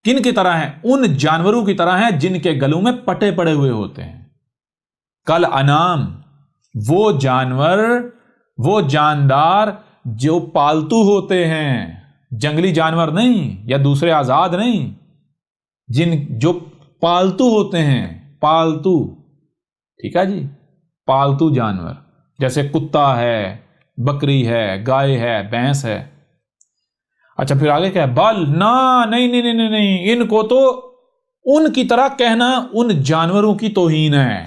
کن کی طرح ہیں؟ ان جانوروں کی طرح ہیں جن کے گلوں میں پٹے پڑے ہوئے ہوتے ہیں۔ کالانعام، وہ جانور، وہ جاندار جو پالتو ہوتے ہیں، جنگلی جانور نہیں یا دوسرے آزاد نہیں، جو پالتو ہوتے ہیں، پالتو، ٹھیک ہے جی، پالتو جانور جیسے کتا ہے، بکری ہے، گائے ہے، بھینس ہے۔ اچھا پھر آگے کیا ہے؟ بل، نہیں، ان کو تو ان کی طرح کہنا ان جانوروں کی توہین ہے،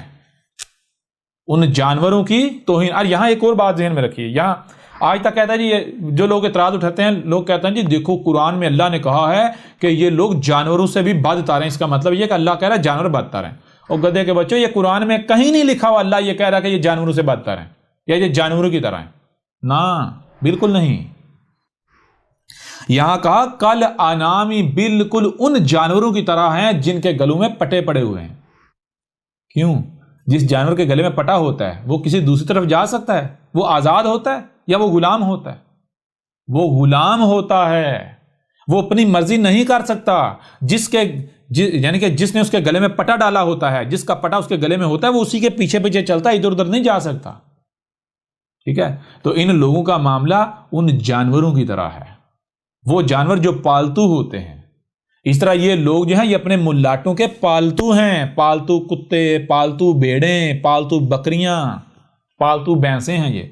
ان جانوروں کی توہین۔ اور یہاں ایک اور بات ذہن میں رکھیے، یہاں آج تک کہتا ہے جی، یہ جو لوگ اعتراض اٹھاتے ہیں، لوگ کہتے ہیں جی دیکھو قرآن میں اللہ نے کہا ہے کہ یہ لوگ جانوروں سے بھی بد تاریں، اس کا مطلب یہ کہ اللہ کہہ رہا ہے جانور بد تاریں۔ اور گدھے کے بچوں، یہ قرآن میں کہیں نہیں لکھا ہوا اللہ یہ کہہ رہا ہے کہ یہ جانوروں سے بد تاریں یا یہ جانوروں کی طرح ہیں، نہ، بالکل نہیں۔ یہاں کہا کل انامی، بالکل ان جانوروں کی طرح ہیں جن کے گلوں میں پٹے پڑے ہوئے ہیں۔ کیوں؟ جس جانور کے گلے میں پٹا ہوتا ہے وہ کسی دوسری طرف جا سکتا ہے؟ وہ آزاد ہوتا ہے یا وہ غلام ہوتا ہے؟ وہ غلام ہوتا ہے، وہ اپنی مرضی نہیں کر سکتا۔ یعنی کہ جس نے اس کے گلے میں پٹا ڈالا ہوتا ہے، جس کا پٹا اس کے گلے میں ہوتا ہے، وہ اسی کے پیچھے پیچھے چلتا ہے، ادھر ادھر نہیں جا سکتا۔ ٹھیک ہے؟ تو ان لوگوں کا معاملہ ان جانوروں کی طرح ہے، وہ جانور جو پالتو ہوتے ہیں۔ اس طرح یہ لوگ جو ہیں یہ اپنے ملاٹوں کے پالتو ہیں، پالتو کتے، پالتو بھیڑیں، پالتو بکریاں، پالتو بھینسیں ہیں یہ۔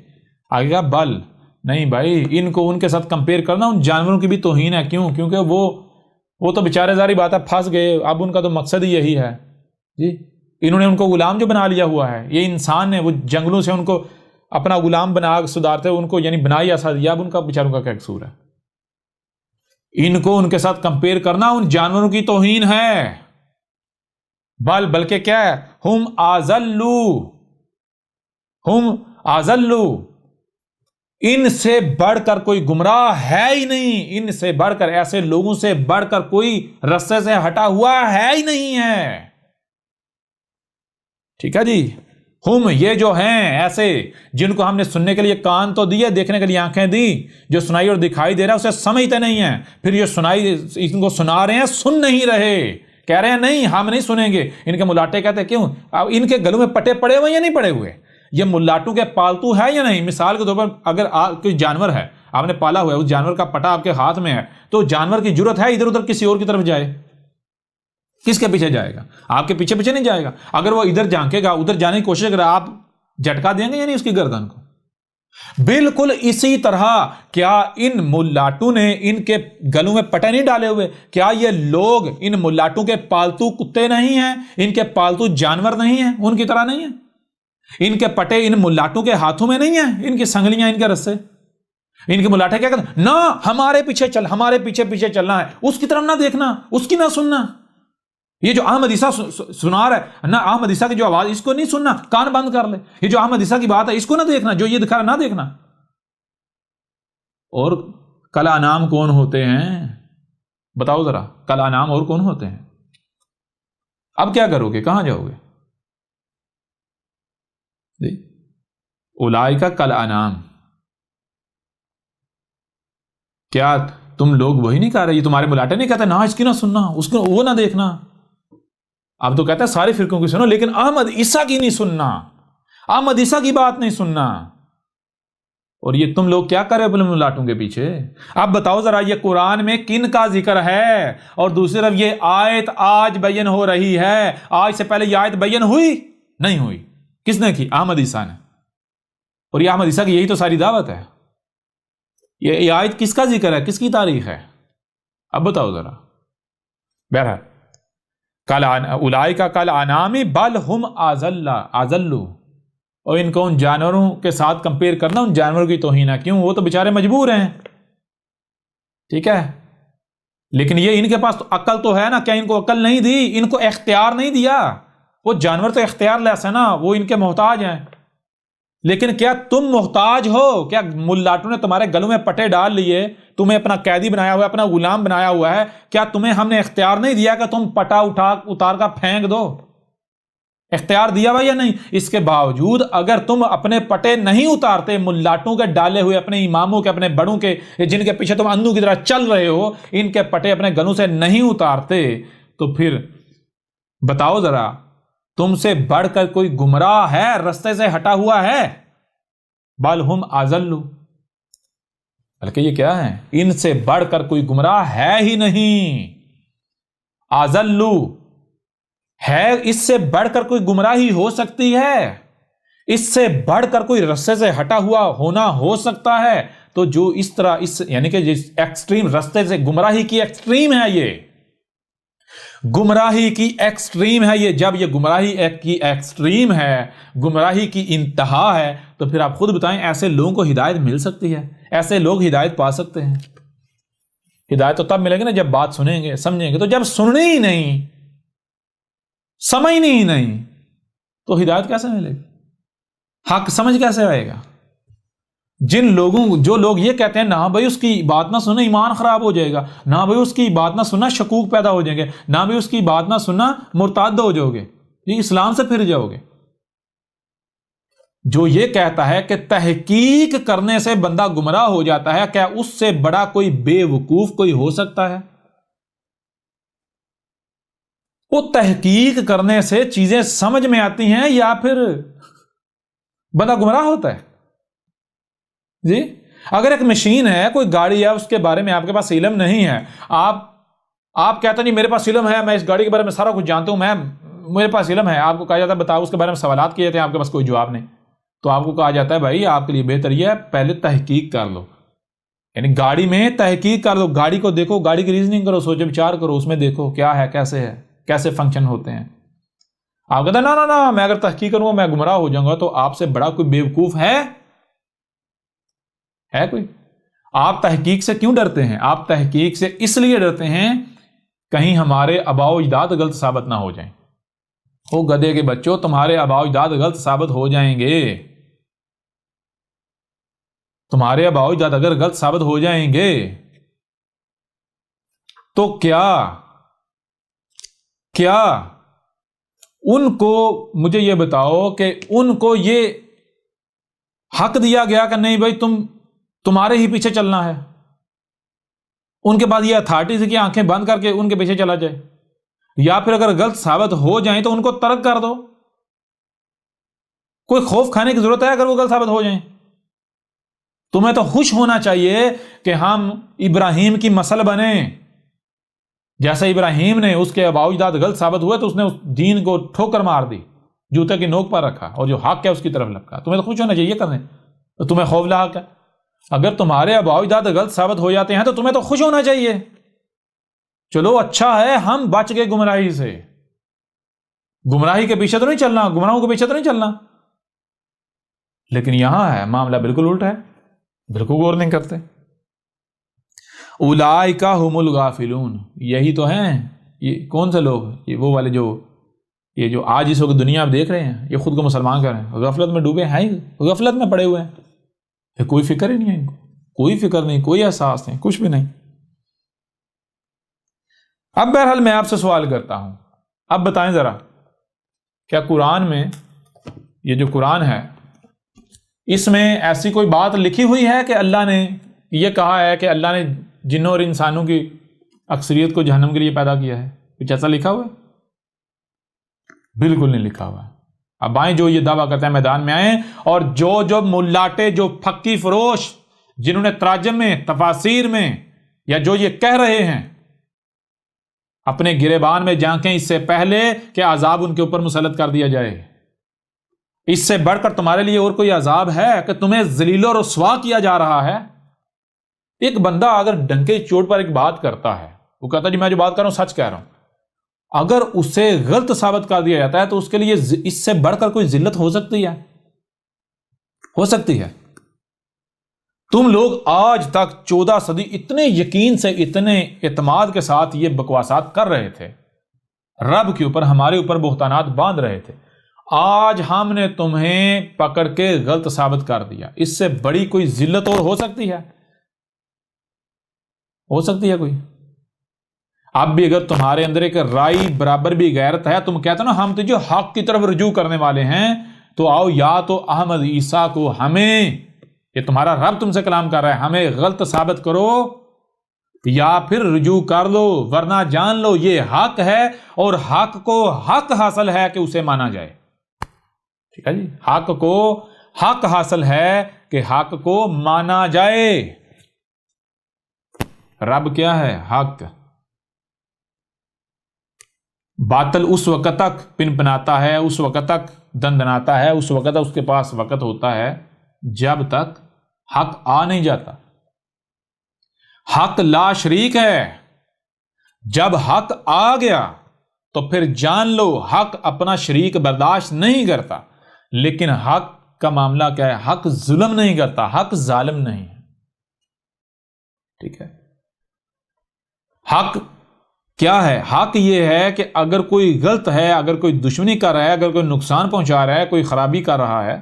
آگے کہا بل، نہیں بھائی، ان کو ان کے ساتھ کمپیئر کرنا ان جانوروں کی بھی توہین ہے۔ کیوں؟ کیونکہ وہ تو بیچارے ظاہری بات ہے پھنس گئے، اب ان کا تو مقصد ہی یہی ہے جی، انہوں نے ان کو غلام جو بنا لیا ہوا ہے، یہ انسان نے وہ جنگلوں سے ان کو اپنا غلام بنا سدھارتے ان کو یعنی بنا ہی ایسا دیا، اب ان کا بیچاروں کا کیا قصور ہے؟ ان کو ان کے ساتھ کمپیئر کرنا ان جانوروں کی توہین ہے۔ بلکہ کیا ہے؟ ہم اضلوا، ان سے بڑھ کر کوئی گمراہ ہے ہی نہیں، ان سے بڑھ کر، ایسے لوگوں سے بڑھ کر کوئی رستے سے ہٹا ہوا ہے ہی نہیں ہے۔ ٹھیک ہے جی، ہم یہ جو ہیں ایسے جن کو ہم نے سننے کے لیے کان تو دیے، دیکھنے کے لیے آنکھیں دی، جو سنائی اور دکھائی دے رہا ہے اسے سمجھتے نہیں ہیں، پھر یہ سنائی ان کو سنا رہے ہیں، سن نہیں رہے، کہہ رہے ہیں نہیں ہم نہیں سنیں گے۔ ان کے ملاٹے کہتے ہیں کیوں؟ اب ان کے گلوں میں پٹے پڑے ہوئے یا نہیں پڑے ہوئے؟ یہ ملاٹوں کے پالتو ہے یا نہیں؟ مثال کے طور پر اگر کوئی جانور ہے، آپ نے پالا ہوا ہے، اس جانور کا پٹا آپ کے ہاتھ میں ہے، تو جانور کی جرت ہے ادھر ادھر کسی اور کی طرف جائے؟ کس کے پیچھے جائے گا؟ آپ کے پیچھے پیچھے نہیں جائے گا۔ اگر وہ ادھر جھانکے گا، ادھر جانے کی کوشش کرے، آپ جھٹکا دیں گے یا نہیں اس کی گردن کو؟ بالکل اسی طرح کیا ان ملاٹوں نے ان کے گلوں میں پٹے نہیں ڈالے ہوئے؟ کیا یہ لوگ ان ملاٹوں کے پالتو کتے نہیں ہیں؟ ان کے پالتو جانور نہیں ہیں؟ ان کی طرح نہیں ہیں؟ ان کے پٹے ان ملاٹوں کے ہاتھوں میں نہیں ہیں؟ ان کی سنگلیاں، ان کے رسے، ان کے ملاٹے کیا کہتے ہیں؟ نہ، ہمارے پیچھے چل، ہمارے پیچھے پیچھے چلنا ہے، اس کی طرف نہ دیکھنا، اس کی نہ سننا۔ یہ جو احمد عیسیٰ سنا رہا ہے نا، احمد عیسیٰ کی جو آواز، اس کو نہیں سننا، کان بند کر لے۔ یہ جو احمد عیسیٰ کی بات ہے اس کو نہ دیکھنا، جو یہ دکھا رہا نہ دیکھنا۔ اور کل انعام کون ہوتے ہیں؟ بتاؤ ذرا، کل انعام اور کون ہوتے ہیں؟ اب کیا کرو گے؟ کہاں جاؤ گے؟ اولئک کل انعام، کیا تم لوگ وہی نہیں کہہ رہے؟ یہ تمہارے ملاٹے نہیں کہتے نہ اس کی نہ سننا، اس کو وہ نہ دیکھنا؟ اب تو کہتا ہے سارے فرقوں کی سنو، لیکن احمد عیسیٰ کی نہیں سننا، احمد عیسیٰ کی بات نہیں سننا۔ اور یہ تم لوگ کیا کرے اپنے ملاٹوں کے پیچھے؟ اب بتاؤ ذرا، یہ قرآن میں کن کا ذکر ہے؟ اور دوسری طرف یہ آیت آج بیان ہو رہی ہے، آج سے پہلے یہ آیت بیان ہوئی نہیں ہوئی؟ کس نے کی؟ احمد عیسیٰ نے۔ اور یہ احمد عیسیٰ کی یہی تو ساری دعوت ہے۔ یہ آیت کس کا ذکر ہے؟ کس کی تاریخ ہے؟ اب بتاؤ ذرا۔ بہرحال اولئک کل انعام بل ہم اضل، اور ان کو ان جانوروں کے ساتھ کمپیئر کرنا ان جانوروں کی توہین ہے۔ کیوں؟ وہ تو بیچارے مجبور ہیں، ٹھیک ہے، لیکن یہ ان کے پاس تو عقل تو ہے نا، کیا ان کو عقل نہیں دی؟ ان کو اختیار نہیں دیا؟ وہ جانور تو اختیار لیس ہے نا، وہ ان کے محتاج ہیں۔ لیکن کیا تم محتاج ہو؟ کیا ملاٹوں نے تمہارے گلوں میں پٹے ڈال لیے، تمہیں اپنا قیدی بنایا ہوا ہے، اپنا غلام بنایا ہوا ہے؟ کیا تمہیں ہم نے اختیار نہیں دیا کہ تم پٹا اتار کا پھینک دو؟ اختیار دیا ہوا یا نہیں؟ اس کے باوجود اگر تم اپنے پٹے نہیں اتارتے، ملاٹوں کے ڈالے ہوئے، اپنے اماموں کے، اپنے بڑوں کے، جن کے پیچھے تم اندھوں کی طرح چل رہے ہو، ان کے پٹے اپنے گلوں سے نہیں اتارتے، تو پھر بتاؤ ذرا، تم سے بڑھ کر کوئی گمراہ ہے، رستے سے ہٹا ہوا ہے؟ بل ہم اضل، بلکہ یہ کیا ہے؟ ان سے بڑھ کر کوئی گمراہ ہے ہی نہیں۔ اضل ہے، اس سے بڑھ کر کوئی گمراہی ہو سکتی ہے؟ اس سے بڑھ کر کوئی رستے سے ہٹا ہوا ہونا ہو سکتا ہے؟ تو جو اس طرح یعنی کہ جس ایکسٹریم رستے سے گمراہی کی ایکسٹریم ہے، یہ گمراہی کی ایکسٹریم ہے یہ. جب یہ گمراہی کی ایکسٹریم ہے, گمراہی کی انتہا ہے, تو پھر آپ خود بتائیں ایسے لوگوں کو ہدایت مل سکتی ہے؟ ایسے لوگ ہدایت پا سکتے ہیں؟ ہدایت تو تب ملے گی نا جب بات سنیں گے, سمجھیں گے. تو جب سننی ہی نہیں, سمجھنی ہی نہیں, تو ہدایت کیسے ملے گی؟ حق سمجھ کیسے آئے گا؟ جو لوگ یہ کہتے ہیں نہ بھائی اس کی بات نہ سننا ایمان خراب ہو جائے گا, نہ بھائی اس کی بات نہ سننا شکوک پیدا ہو جائیں گے, نہ بھائی اس کی بات نہ سننا مرتد ہو جاؤ گے, یہ اسلام سے پھر جاؤ گے. جو یہ کہتا ہے کہ تحقیق کرنے سے بندہ گمراہ ہو جاتا ہے, کیا اس سے بڑا کوئی بے وقوف کوئی ہو سکتا ہے؟ وہ تحقیق کرنے سے چیزیں سمجھ میں آتی ہیں یا پھر بندہ گمراہ ہوتا ہے؟ جی, اگر ایک مشین ہے, کوئی گاڑی ہے, اس کے بارے میں آپ کے پاس علم نہیں ہے, آپ کہتے ہیں نہیں میرے پاس علم ہے, میں اس گاڑی کے بارے میں سارا کچھ جانتا ہوں, میرے پاس علم ہے, آپ کو کہا جاتا ہے بتاؤ, اس کے بارے میں سوالات کیے تھے, آپ کے پاس کوئی جواب نہیں, تو آپ کو کہا جاتا ہے بھائی آپ کے لیے بہتر یہ ہے پہلے تحقیق کر لو. یعنی گاڑی میں تحقیق کر لو, گاڑی کو دیکھو, گاڑی کی ریزننگ کرو, سوچ وچار کرو, اس میں دیکھو کیا ہے, کیسے فنکشن ہوتے ہیں. آپ کہتے ہیں نا میں اگر تحقیق کروں گا میں گمراہ ہو جاؤں گا, تو آپ سے بڑا کوئی بیوقوف ہے کوئی؟ آپ تحقیق سے کیوں ڈرتے ہیں؟ آپ تحقیق سے اس لیے ڈرتے ہیں کہیں ہمارے آباء و اجداد غلط ثابت نہ ہو جائیں. وہ گدھے کے بچوں, تمہارے آباء و اجداد غلط ثابت ہو جائیں گے, تمہارے آباء و اجداد اگر غلط ثابت ہو جائیں گے تو کیا ان کو, مجھے یہ بتاؤ کہ ان کو یہ حق دیا گیا کہ نہیں بھائی تمہارے ہی پیچھے چلنا ہے؟ ان کے بعد یہ اتھارٹیز کی آنکھیں بند کر کے ان کے پیچھے چلا جائے, یا پھر اگر غلط ثابت ہو جائیں تو ان کو ترک کر دو. کوئی خوف کھانے کی ضرورت ہے اگر وہ غلط ثابت ہو جائیں؟ تمہیں تو خوش ہونا چاہیے کہ ہم ابراہیم کی مثل بنیں. جیسے ابراہیم نے, اس کے آباء و اجداد غلط ثابت ہوئے تو اس نے اس دین کو ٹھوکر مار دی, جوتے کی نوک پر رکھا, اور جو حق ہے اس کی طرف لپکا. تمہیں تو خوش ہونا چاہیے کرنے, تو تمہیں خوف لاحق ہے. اگر تمہارے آباء و اجداد غلط ثابت ہو جاتے ہیں تو تمہیں تو خوش ہونا چاہیے, چلو اچھا ہے ہم بچ گئے گمراہی سے. گمراہی کے پیچھے تو نہیں چلنا, گمراہوں کے پیچھے تو نہیں چلنا. لیکن یہاں ہے معاملہ بالکل الٹا ہے, بالکل غور نہیں کرتے. اولئک ھم الغافلون, یہی تو ہیں. یہ کون سے لوگ؟ یہ وہ والے جو آج اس وقت دنیا آپ دیکھ رہے ہیں, یہ خود کو مسلمان کر رہے ہیں, غفلت میں ڈوبے ہیں, غفلت میں پڑے ہوئے ہیں, کوئی فکر ہی نہیں ہے ان کو, کوئی فکر نہیں, کوئی احساس نہیں, کچھ بھی نہیں. اب بہرحال میں آپ سے سوال کرتا ہوں, اب بتائیں ذرا, کیا قرآن میں, یہ جو قرآن ہے, اس میں ایسی کوئی بات لکھی ہوئی ہے کہ اللہ نے یہ کہا ہے کہ اللہ نے جنوں اور انسانوں کی اکثریت کو جہنم کے لیے پیدا کیا ہے؟ کچھ ایسا لکھا ہوا ہے؟ بالکل نہیں لکھا ہوا ہے. اب آئیں جو یہ دعویٰ کرتے ہیں میدان میں آئیں, اور جو ملاٹے, جو پھکی فروش, جنہوں نے تراجم میں, تفاسیر میں, یا جو یہ کہہ رہے ہیں, اپنے گریبان میں جھانکیں اس سے پہلے کہ عذاب ان کے اوپر مسلط کر دیا جائے. اس سے بڑھ کر تمہارے لیے اور کوئی عذاب ہے کہ تمہیں ذلیل و رسوا کیا جا رہا ہے؟ ایک بندہ اگر ڈنکے چوٹ پر ایک بات کرتا ہے, وہ کہتا ہے جی میں جو بات کر رہا ہوں سچ کہہ رہا ہوں, اگر اسے غلط ثابت کر دیا جاتا ہے تو اس کے لیے اس سے بڑھ کر کوئی ذلت ہو سکتی ہے؟ ہو سکتی ہے؟ تم لوگ آج تک 14 صدی اتنے یقین سے, اتنے اعتماد کے ساتھ یہ بکواسات کر رہے تھے, رب کے اوپر, ہمارے اوپر بہتانات باندھ رہے تھے. آج ہم نے تمہیں پکڑ کے غلط ثابت کر دیا, اس سے بڑی کوئی ذلت اور ہو سکتی ہے؟ ہو سکتی ہے کوئی؟ اب بھی اگر تمہارے اندر ایک رائی برابر بھی غیرت ہے, تم کہتے ہو نا ہم تو جو حق کی طرف رجوع کرنے والے ہیں, تو آؤ یا تو احمد عیسیٰ کو, ہمیں, یہ تمہارا رب تم سے کلام کر رہا ہے, ہمیں غلط ثابت کرو, یا پھر رجوع کر لو, ورنہ جان لو یہ حق ہے, اور حق کو حق حاصل ہے کہ اسے مانا جائے. ٹھیک ہے جی, حق کو حق حاصل ہے کہ حق کو مانا جائے. رب کیا ہے؟ حق. باطل اس وقت تک پنپناتا ہے, اس وقت تک دندناتا ہے, اس وقت اس کے پاس وقت ہوتا ہے جب تک حق آ نہیں جاتا. حق لا شریک ہے. جب حق آ گیا تو پھر جان لو حق اپنا شریک برداشت نہیں کرتا. لیکن حق کا معاملہ کیا ہے؟ حق ظلم نہیں کرتا، حق ظالم نہیں ہے. ٹھیک ہے، حق کیا ہے؟ حق یہ ہے کہ اگر کوئی غلط ہے، اگر کوئی دشمنی کر رہا ہے، اگر کوئی نقصان پہنچا رہا ہے، کوئی خرابی کر رہا ہے،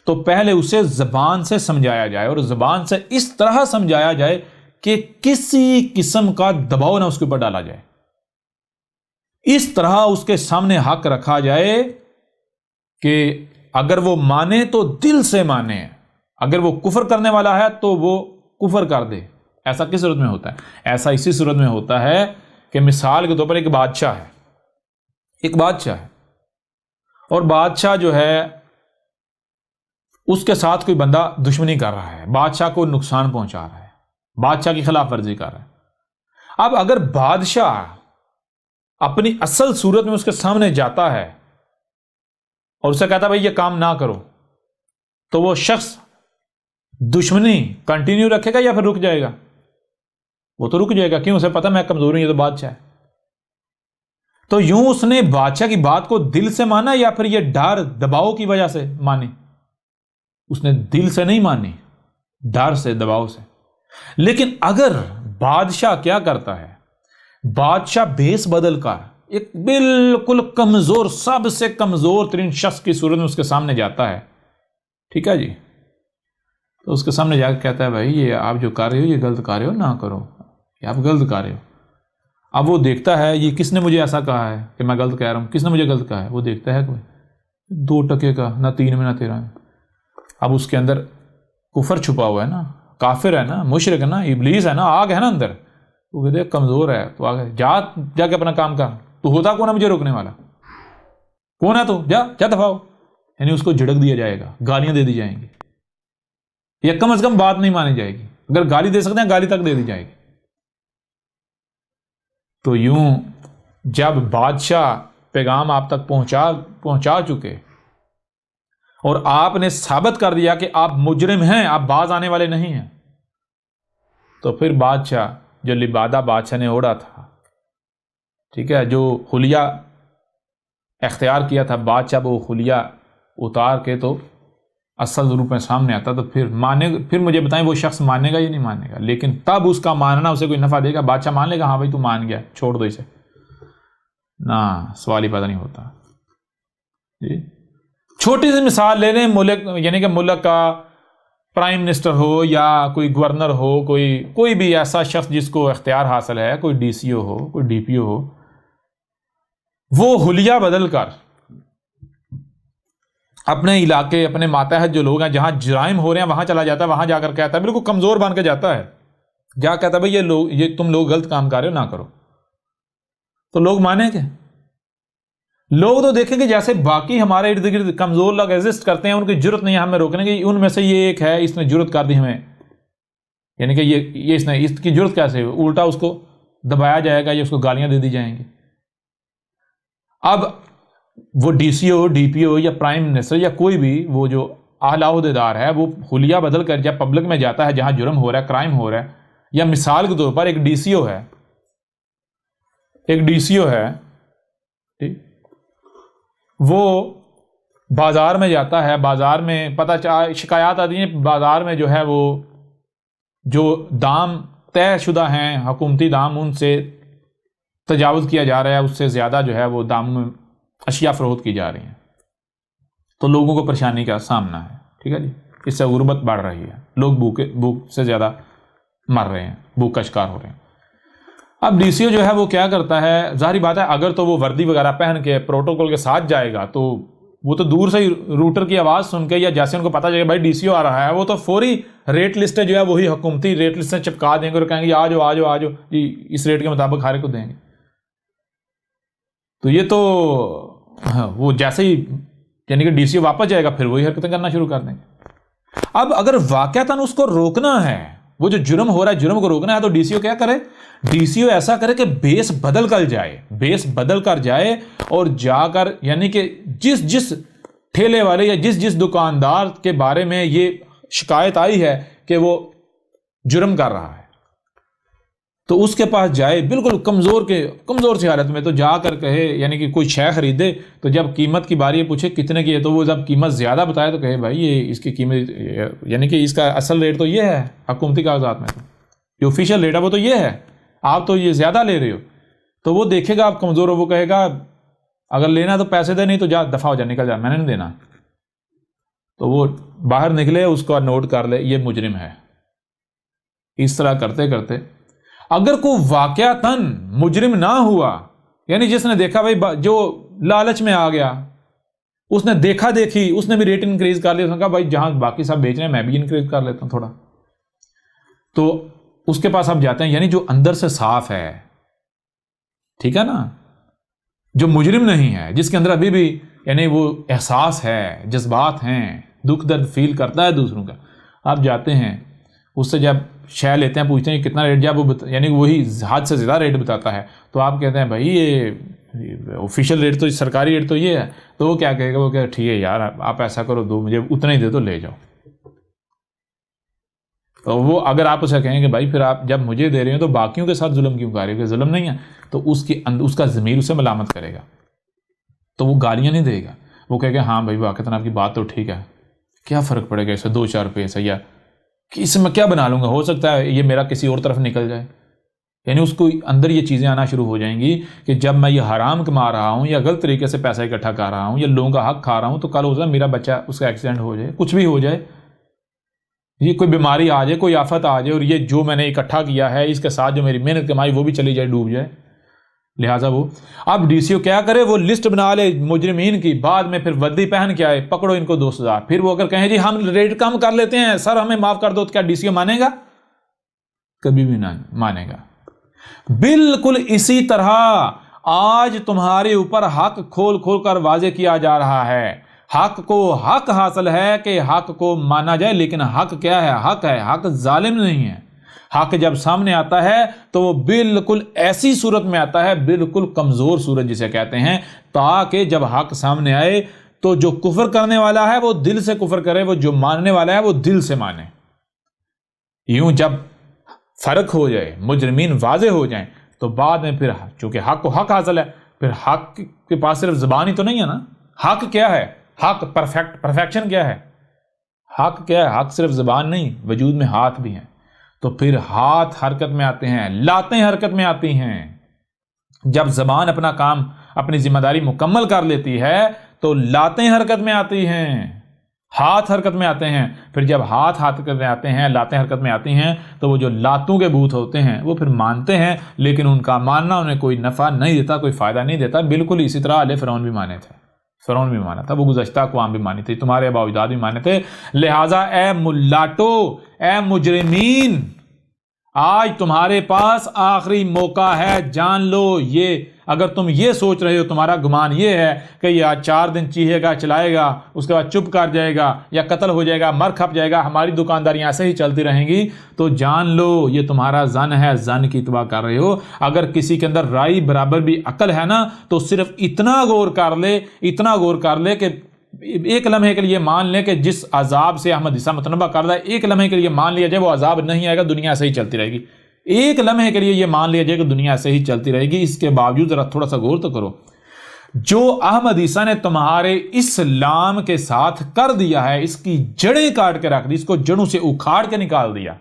تو پہلے اسے زبان سے سمجھایا جائے، اور زبان سے اس طرح سمجھایا جائے کہ کسی قسم کا دباؤ نہ اس کے اوپر ڈالا جائے. اس طرح اس کے سامنے حق رکھا جائے کہ اگر وہ مانے تو دل سے مانے، اگر وہ کفر کرنے والا ہے تو وہ کفر کر دے. ایسا کس صورت میں ہوتا ہے؟ ایسا اسی صورت میں ہوتا ہے کہ مثال کے طور پر ایک بادشاہ ہے، اور بادشاہ جو ہے اس کے ساتھ کوئی بندہ دشمنی کر رہا ہے، بادشاہ کو نقصان پہنچا رہا ہے، بادشاہ کی خلاف ورزی کر رہا ہے. اب اگر بادشاہ اپنی اصل صورت میں اس کے سامنے جاتا ہے اور اسے کہتا ہے بھائی یہ کام نہ کرو، تو وہ شخص دشمنی کنٹینیو رکھے گا یا پھر رک جائے گا؟ وہ تو رک جائے گا. کیوں؟ اسے پتا میں کمزور ہوں، یہ تو بادشاہ ہے. تو یوں اس نے بادشاہ کی بات کو دل سے مانا یا پھر یہ ڈر دباؤ کی وجہ سے مانی؟ اس نے دل سے نہیں مانی، ڈر سے، دباؤ سے. لیکن اگر بادشاہ کیا کرتا ہے؟ بادشاہ بھیس بدل کر ایک بالکل کمزور، سب سے کمزور ترین شخص کی صورت میں اس کے سامنے جاتا ہے، ٹھیک ہے جی، تو اس کے سامنے جا کے کہتا ہے بھائی یہ آپ جو کر رہے ہو یہ غلط کر رہے ہو، نہ کرو، یہ آپ غلط کر رہے ہو. اب وہ دیکھتا ہے یہ کس نے مجھے ایسا کہا ہے کہ میں غلط کہہ رہا ہوں، کس نے مجھے غلط کہا ہے؟ وہ دیکھتا ہے کوئی 2 ٹکے کا، نہ 3 میں نہ 13 میں. اب اس کے اندر کفر چھپا ہوا ہے نا، کافر ہے نا، مشرک ہے نا، ابلیس ہے نا، آگ ہے نا اندر. وہ کہتے کمزور ہے تو آگے جا کے اپنا کام کر، تو ہوتا کون ہے مجھے روکنے والا؟ کون ہے تو؟ جا دفاع ہو. یعنی اس کو جھڑک دیا جائے گا، گالیاں دے دی جائیں گی، یا کم از کم بات نہیں مانی جائے گی. اگر گالی دے سکتے ہیں گالی تک دے دی جائے گی. تو یوں جب بادشاہ پیغام آپ تک پہنچا چکے اور آپ نے ثابت کر دیا کہ آپ مجرم ہیں، آپ باز آنے والے نہیں ہیں، تو پھر بادشاہ جو لبادہ بادشاہ نے اوڑھا تھا، ٹھیک ہے، جو خلیہ اختیار کیا تھا بادشاہ، وہ خلیہ اتار کے تو اصل روپ میں سامنے آتا، تو پھر مجھے بتائیں وہ شخص مانے گا یا نہیں مانے گا؟ لیکن تب اس کا ماننا اسے کوئی نفع دے گا؟ بادشاہ مان لے گا ہاں بھائی تو مان گیا، چھوڑ دو اسے؟ نہ، سوال ہی پیدا نہیں ہوتا. جی چھوٹی سی مثال لے لیں، ملک، یعنی کہ ملک کا پرائم منسٹر ہو یا کوئی گورنر ہو، کوئی بھی ایسا شخص جس کو اختیار حاصل ہے، کوئی ڈی سی او ہو، کوئی ڈی پی او ہو، وہ حلیہ بدل کر اپنے علاقے، اپنے ماتحت جو لوگ ہیں جہاں جرائم ہو رہے ہیں وہاں چلا جاتا ہے، وہاں جا کر کہتا ہے، بالکل کمزور بن کے جاتا ہے، جا کہتا ہے بھائی یہ تم لوگ غلط کام کر رہے ہو، نہ کرو. تو لوگ مانیں گے؟ لوگ تو دیکھیں گے جیسے باقی ہمارے ارد گرد کمزور لوگ ایگزسٹ کرتے ہیں، ان کی جرت نہیں ہے ہمیں روکنے کی، ان میں سے یہ ایک ہے، اس نے جرت کر دی ہمیں، یعنی کہ یہ اس کی جرت کیسے ہوئی؟ الٹا اس کو دبایا جائے گا یا اس کو گالیاں دے دی جائیں گی. اب وہ ڈی سی او، ڈی پی او یا پرائم منسٹر یا کوئی بھی وہ جو اعلیٰ عہدیدار ہے، وہ حلیہ بدل کر جب پبلک میں جاتا ہے جہاں جرم ہو رہا ہے، کرائم ہو رہا ہے، یا مثال کے طور پر ایک ڈی سی او ہے، وہ بازار میں جاتا ہے، بازار میں شکایات آتی ہیں، بازار میں جو ہے وہ جو دام طے شدہ ہیں، حکومتی دام، ان سے تجاوز کیا جا رہا ہے، اس سے زیادہ جو ہے وہ داموں میں اشیاء فروخت کی جا رہی ہیں، تو لوگوں کو پریشانی کا سامنا ہے. ٹھیک ہے جی، اس سے غربت بڑھ رہی ہے، لوگ بھوک سے زیادہ مر رہے ہیں، بھوک کا شکار ہو رہے ہیں. اب ڈی سی او جو ہے وہ کیا کرتا ہے؟ ظاہری بات ہے اگر تو وہ وردی وغیرہ پہن کے پروٹوکول کے ساتھ جائے گا تو وہ تو دور سے ہی روٹر کی آواز سن کے یا جیسے ان کو پتا چلے بھائی ڈی سی او آ رہا ہے، وہ تو فوری ریٹ لسٹیں جو ہے وہی حکومتی ریٹ لسٹیں چپکا دیں گے اور کہیں گے آ جاؤ اس ریٹ کے مطابق ہر ایک کو دیں گے. تو یہ تو وہ جیسے ہی یعنی کہ ڈی سی او واپس جائے گا پھر وہی حرکتیں کرنا شروع کر دیں گے. اب اگر واقعتاً اس کو روکنا ہے، وہ جو جرم ہو رہا ہے جرم کو روکنا ہے، تو ڈی سی او کیا کرے؟ ڈی سی او ایسا کرے کہ بیس بدل کر جائے اور جا کر یعنی کہ جس ٹھیلے والے یا جس دکاندار کے بارے میں یہ شکایت آئی ہے کہ وہ جرم کر رہا ہے، تو اس کے پاس جائے بالکل کمزور سی حالت میں، تو جا کر کہے، یعنی کہ کوئی شے خریدے تو جب قیمت کی باری پوچھے کتنے کی ہے، تو وہ جب قیمت زیادہ بتائے تو کہے بھائی یہ اس کی قیمت، یعنی کہ اس کا اصل ریٹ تو یہ ہے حکومتی کاغذات میں، جو آفیشیل ریٹ ہے وہ تو یہ ہے، آپ تو یہ زیادہ لے رہے ہو۔ تو وہ دیکھے گا آپ کمزور ہو، وہ کہے گا اگر لینا تو پیسے دے، نہیں تو جا دفع ہو جا، نکل جا، میں نے نہیں دینا۔ تو وہ باہر نکلے، اس کو نوٹ کر لے یہ مجرم ہے۔ اس طرح کرتے کرتے اگر کوئی واقعتاً مجرم نہ ہوا، یعنی جس نے دیکھا بھائی جو لالچ میں آ گیا، اس نے دیکھا دیکھی، اس نے بھی ریٹ انکریز کر لیا، اس نے کہا بھائی جہاں باقی سب بیچ رہے ہیں میں بھی انکریز کر لیتا ہوں تھوڑا، تو اس کے پاس آپ جاتے ہیں، یعنی جو اندر سے صاف ہے، ٹھیک ہے نا، جو مجرم نہیں ہے، جس کے اندر ابھی بھی یعنی وہ احساس ہے، جذبات ہیں، دکھ درد فیل کرتا ہے دوسروں کا، آپ جاتے ہیں اس سے جب شے لیتے ہیں، پوچھتے ہیں کتنا ریٹ، جب وہ یعنی وہی حد سے زیادہ ریٹ بتاتا ہے تو آپ کہتے ہیں بھائی یہ آفیشیل ریٹ تو سرکاری ریٹ تو یہ ہے، تو وہ کیا کہے گا، وہ کہ ٹھیک ہے یار آپ ایسا کرو، دو مجھے اتنا ہی دے دو، لے جاؤ۔ تو وہ اگر آپ اسے کہیں کہ بھائی پھر آپ جب مجھے دے رہے ہیں تو باقیوں کے ساتھ ظلم کیوں کر رہے ہو، کہ ظلم نہیں ہے، تو اس کا ضمیر اسے ملامت کرے گا، تو وہ گالیاں نہیں دے گا، وہ کہے گا ہاں بھائی واقعتاً آپ کی بات تو ٹھیک ہے، کیا فرق پڑے گا اس سے 2-4 روپے سے، یا اس میں کیا بنا لوں گا، ہو سکتا ہے یہ میرا کسی اور طرف نکل جائے۔ یعنی اس کو اندر یہ چیزیں آنا شروع ہو جائیں گی کہ جب میں یہ حرام کما رہا ہوں یا غلط طریقے سے پیسہ اکٹھا کر رہا ہوں یا لوگوں کا حق کھا رہا ہوں، تو کل ہو جائے میرا بچہ اس کا ایکسیڈنٹ ہو جائے، کچھ بھی ہو جائے، یہ کوئی بیماری آ جائے، کوئی آفت آ جائے، اور یہ جو میں نے اکٹھا کیا ہے اس کے ساتھ جو میری محنت کمائی وہ بھی چلی جائے، ڈوب جائے۔ لہٰذا وہ اب ڈی سی او کیا کرے، وہ لسٹ بنا لے مجرمین کی، بعد میں پھر وردی پہن کے آئے، پکڑو ان کو 2,000، پھر وہ اگر کہیں جی ہم ریٹ کم کر لیتے ہیں سر ہمیں معاف کر دو، تو کیا ڈی سی او مانے گا؟ کبھی بھی نہ مانے گا۔ بالکل اسی طرح آج تمہارے اوپر حق کھول کھول کر واضح کیا جا رہا ہے، حق کو حق حاصل ہے کہ حق کو مانا جائے، لیکن حق کیا ہے؟ حق ہے، حق ظالم نہیں ہے۔ حق جب سامنے آتا ہے تو وہ بالکل ایسی صورت میں آتا ہے، بالکل کمزور صورت جسے کہتے ہیں، تاکہ جب حق سامنے آئے تو جو کفر کرنے والا ہے وہ دل سے کفر کرے، وہ جو ماننے والا ہے وہ دل سے مانے۔ یوں جب فرق ہو جائے، مجرمین واضح ہو جائیں، تو بعد میں پھر چونکہ حق کو حق حاصل ہے، پھر حق کے پاس صرف زبان ہی تو نہیں ہے نا، حق کیا ہے؟ حق پرفیکشن کیا ہے؟ حق کیا ہے؟ حق صرف زبان نہیں، وجود میں ہاتھ بھی ہیں، تو پھر ہاتھ حرکت میں آتے ہیں، لاتیں حرکت میں آتی ہیں۔ جب زبان اپنا کام، اپنی ذمہ داری مکمل کر لیتی ہے تو لاتیں حرکت میں آتی ہیں، ہاتھ حرکت میں آتے ہیں۔ پھر جب ہاتھ حرکت میں آتے ہیں، لاتیں حرکت میں آتی ہیں، تو وہ جو لاتوں کے بوت ہوتے ہیں وہ پھر مانتے ہیں، لیکن ان کا ماننا انہیں کوئی نفع نہیں دیتا، کوئی فائدہ نہیں دیتا۔ بالکل اسی طرح آل فرعون بھی مانے تھے، فرعون بھی مانا تھا، وہ گزشتہ اقوام بھی مانی تھی، تمہارے آباء و اجداد بھی مانے تھے۔ لہٰذا اے ملاٹو، اے مجرمین، آج تمہارے پاس آخری موقع ہے، جان لو یہ۔ اگر تم یہ سوچ رہے ہو، تمہارا گمان یہ ہے کہ یہ آج 4 دن چیخے گا، چلائے گا، اس کے بعد چپ کر جائے گا یا قتل ہو جائے گا، مر کھپ جائے گا، ہماری دکانداریاں ایسے ہی چلتی رہیں گی، تو جان لو یہ تمہارا زن ہے، زن کی اتباع کر رہے ہو۔ اگر کسی کے اندر رائی برابر بھی عقل ہے نا، تو صرف اتنا غور کر لے، اتنا غور کر لے کہ ایک لمحے کے لیے مان لیں کہ جس عذاب سے احمد عیسیٰ متنبہ کر رہا ہے، ایک لمحے کے لیے مان لیا جائے وہ عذاب نہیں آئے گا، دنیا سے ہی چلتی رہے گی۔ ایک لمحے کے لیے یہ مان لیا جائے کہ دنیا سے ہی چلتی رہے گی۔ اس کے باوجود ذرا تھوڑا سا غور تو کرو، جو احمد عیسیٰ نے تمہارے اسلام کے ساتھ کر دیا ہے، اس کی جڑیں کاٹ کے رکھ دی، اس کو جڑوں سے اکھاڑ کے نکال دیا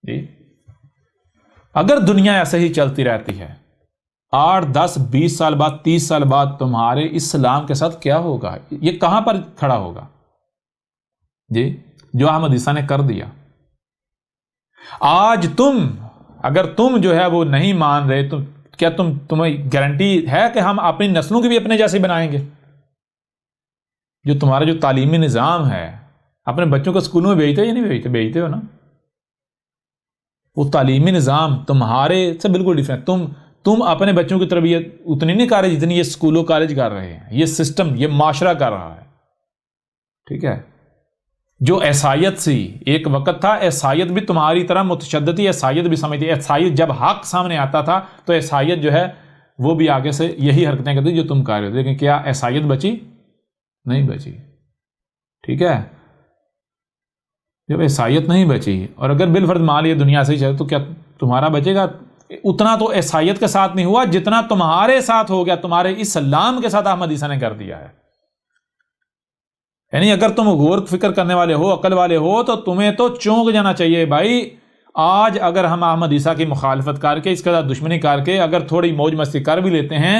جی۔ اگر دنیا ایسے ہی چلتی رہتی ہے، 8 10 20 سال بعد، 30 سال بعد تمہارے اسلام کے ساتھ کیا ہوگا؟ یہ کہاں پر کھڑا ہوگا جی؟ جو احمد عیسیٰ نے کر دیا۔ آج اگر تم جو ہے وہ نہیں مان رہے، تو کیا تمہیں گارنٹی ہے کہ ہم اپنی نسلوں کی بھی اپنے جیسے بنائیں گے؟ جو تمہارا جو تعلیمی نظام ہے، اپنے بچوں کو اسکولوں میں بھیجتے یا نہیں بھیجتے؟ بھیجتے ہو نا۔ وہ تعلیمی نظام تمہارے سے بالکل ڈیفرنٹ۔ تم اپنے بچوں کی تربیت اتنی نہیں کر رہے جتنی یہ اسکولوں کالج کر رہے ہیں، یہ سسٹم، یہ معاشرہ کر رہا ہے، ٹھیک ہے؟ جو عیسائیت سی ایک وقت تھا، عیسائیت بھی تمہاری طرح متشددی، عیسائیت بھی سمجھتی، عیسائیت جب حق سامنے آتا تھا تو عیسائیت جو ہے وہ بھی آگے سے یہی حرکتیں کرتی جو تم کر رہے ہو، لیکن کیا عیسائیت بچی؟ نہیں بچی، ٹھیک ہے؟ جب عیسائیت نہیں بچی، اور اگر بالفرض مان لیے دنیا سے ہی چلے، تو کیا تمہارا بچے گا اتنا تو عیسائیت کے ساتھ نہیں ہوا جتنا تمہارے ساتھ ہو گیا، تمہارے اسلام کے ساتھ احمد عیسیٰ نے کر دیا ہے۔ یعنی اگر تم غور فکر کرنے والے ہو، عقل والے ہو، تو تمہیں تو چونک جانا چاہیے بھائی۔ آج اگر ہم احمد عیسیٰ کی مخالفت کر کے، اس کے ساتھ دشمنی کر کے اگر تھوڑی موج مستی کر بھی لیتے ہیں،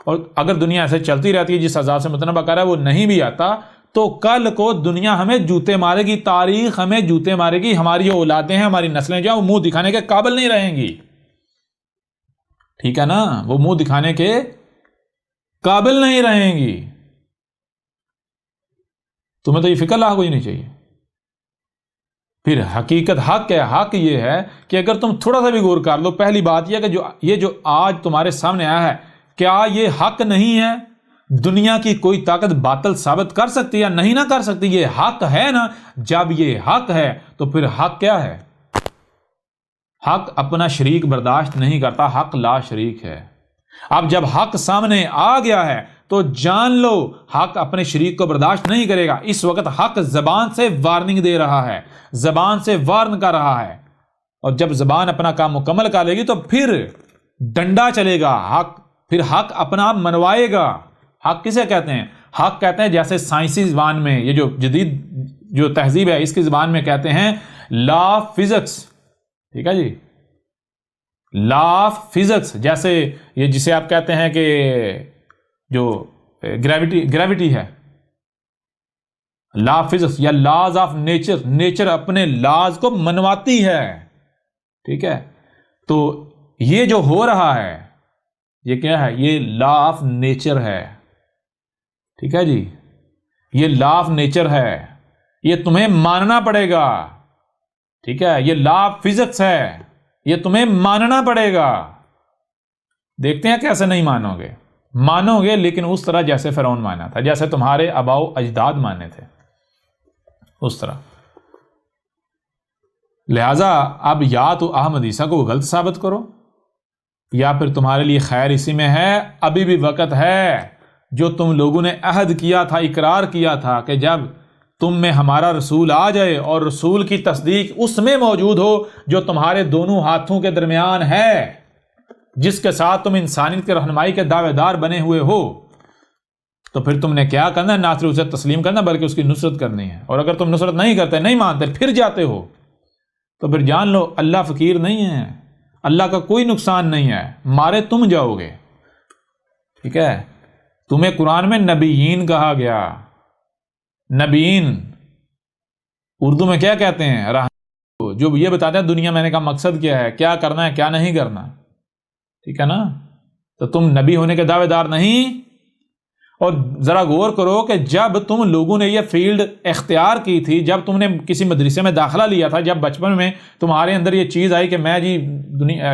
اور اگر دنیا ایسے چلتی رہتی ہے جس عذاب سے متنبع کر رہا ہے وہ نہیں بھی آتا، تو کل کو دنیا ہمیں جوتے مارے گی، تاریخ ہمیں جوتے مارے گی، ہماری اولادیں ہیں، ہماری نسلیں جو ہیں وہ منہ دکھانے کے قابل نہیں رہیں گی۔ ٹھیک ہے نا، وہ منہ دکھانے کے قابل نہیں رہیں گی۔ تمہیں تو یہ فکر لاحق ہونی چاہیے۔ پھر حقیقت حق ہے، حق یہ ہے کہ اگر تم تھوڑا سا بھی غور کر لو، پہلی بات یہ ہے کہ یہ جو آج تمہارے سامنے آیا ہے، کیا یہ حق نہیں ہے؟ دنیا کی کوئی طاقت باطل ثابت کر سکتی ہے؟ نہیں نہ کر سکتی، یہ حق ہے نا۔ جب یہ حق ہے تو پھر حق کیا ہے؟ حق اپنا شریک برداشت نہیں کرتا، حق لا شریک ہے۔ اب جب حق سامنے آ گیا ہے تو جان لو حق اپنے شریک کو برداشت نہیں کرے گا۔ اس وقت حق زبان سے وارننگ دے رہا ہے، زبان سے وارن کر رہا ہے، اور جب زبان اپنا کام مکمل کر لے گی تو پھر ڈنڈا چلے گا، پھر حق اپنا منوائے گا۔ حق کسے کہتے ہیں؟ حق کہتے ہیں، جیسے سائنسی زبان میں، یہ جو جدید جو تہذیب ہے اس کی زبان میں کہتے ہیں لا آف فزکس۔ ٹھیک ہے جی، لا آف فزکس، جیسے یہ جسے آپ کہتے ہیں کہ جو گریوٹی ہے، لا آف فزکس یا لاز آف نیچر، نیچر اپنے لاز کو منواتی ہے۔ ٹھیک ہے، تو یہ جو ہو رہا ہے یہ کیا ہے؟ یہ لا آف نیچر ہے۔ ٹھیک ہے جی، یہ لا آف نیچر ہے، یہ تمہیں ماننا پڑے گا۔ ٹھیک ہے، یہ لا آف فزکس ہے، یہ تمہیں ماننا پڑے گا۔ دیکھتے ہیں کیسے نہیں مانو گے۔ مانو گے لیکن اس طرح جیسے فرعون مانا تھا، جیسے تمہارے آباء و اجداد مانے تھے، اس طرح۔ لہذا اب یا تو احمد عیسیٰ کو غلط ثابت کرو، یا پھر تمہارے لیے خیر اسی میں ہے، ابھی بھی وقت ہے۔ جو تم لوگوں نے عہد کیا تھا، اقرار کیا تھا کہ جب تم میں ہمارا رسول آ جائے اور رسول کی تصدیق اس میں موجود ہو جو تمہارے دونوں ہاتھوں کے درمیان ہے، جس کے ساتھ تم انسانیت کے رہنمائی کے دعوے دار بنے ہوئے ہو، تو پھر تم نے کیا کرنا ہے؟ نہ صرف اسے تسلیم کرنا بلکہ اس کی نصرت کرنی ہے۔ اور اگر تم نصرت نہیں کرتے، نہیں مانتے، پھر جاتے ہو، تو پھر جان لو اللہ فقیر نہیں ہے، اللہ کا کوئی نقصان نہیں ہے، مارے تم جاؤ گے۔ ٹھیک ہے، تمہیں قرآن میں نبیین کہا گیا۔ نبیین اردو میں کیا کہتے ہیں؟ جو یہ بتاتے ہیں دنیا میں آنے کا مقصد کیا ہے، کیا کرنا ہے، کیا نہیں کرنا۔ ٹھیک ہے نا، تو تم نبی ہونے کے دعوے دار نہیں۔ اور ذرا غور کرو کہ جب تم لوگوں نے یہ فیلڈ اختیار کی تھی، جب تم نے کسی مدرسے میں داخلہ لیا تھا، جب بچپن میں تمہارے اندر یہ چیز آئی کہ میں جی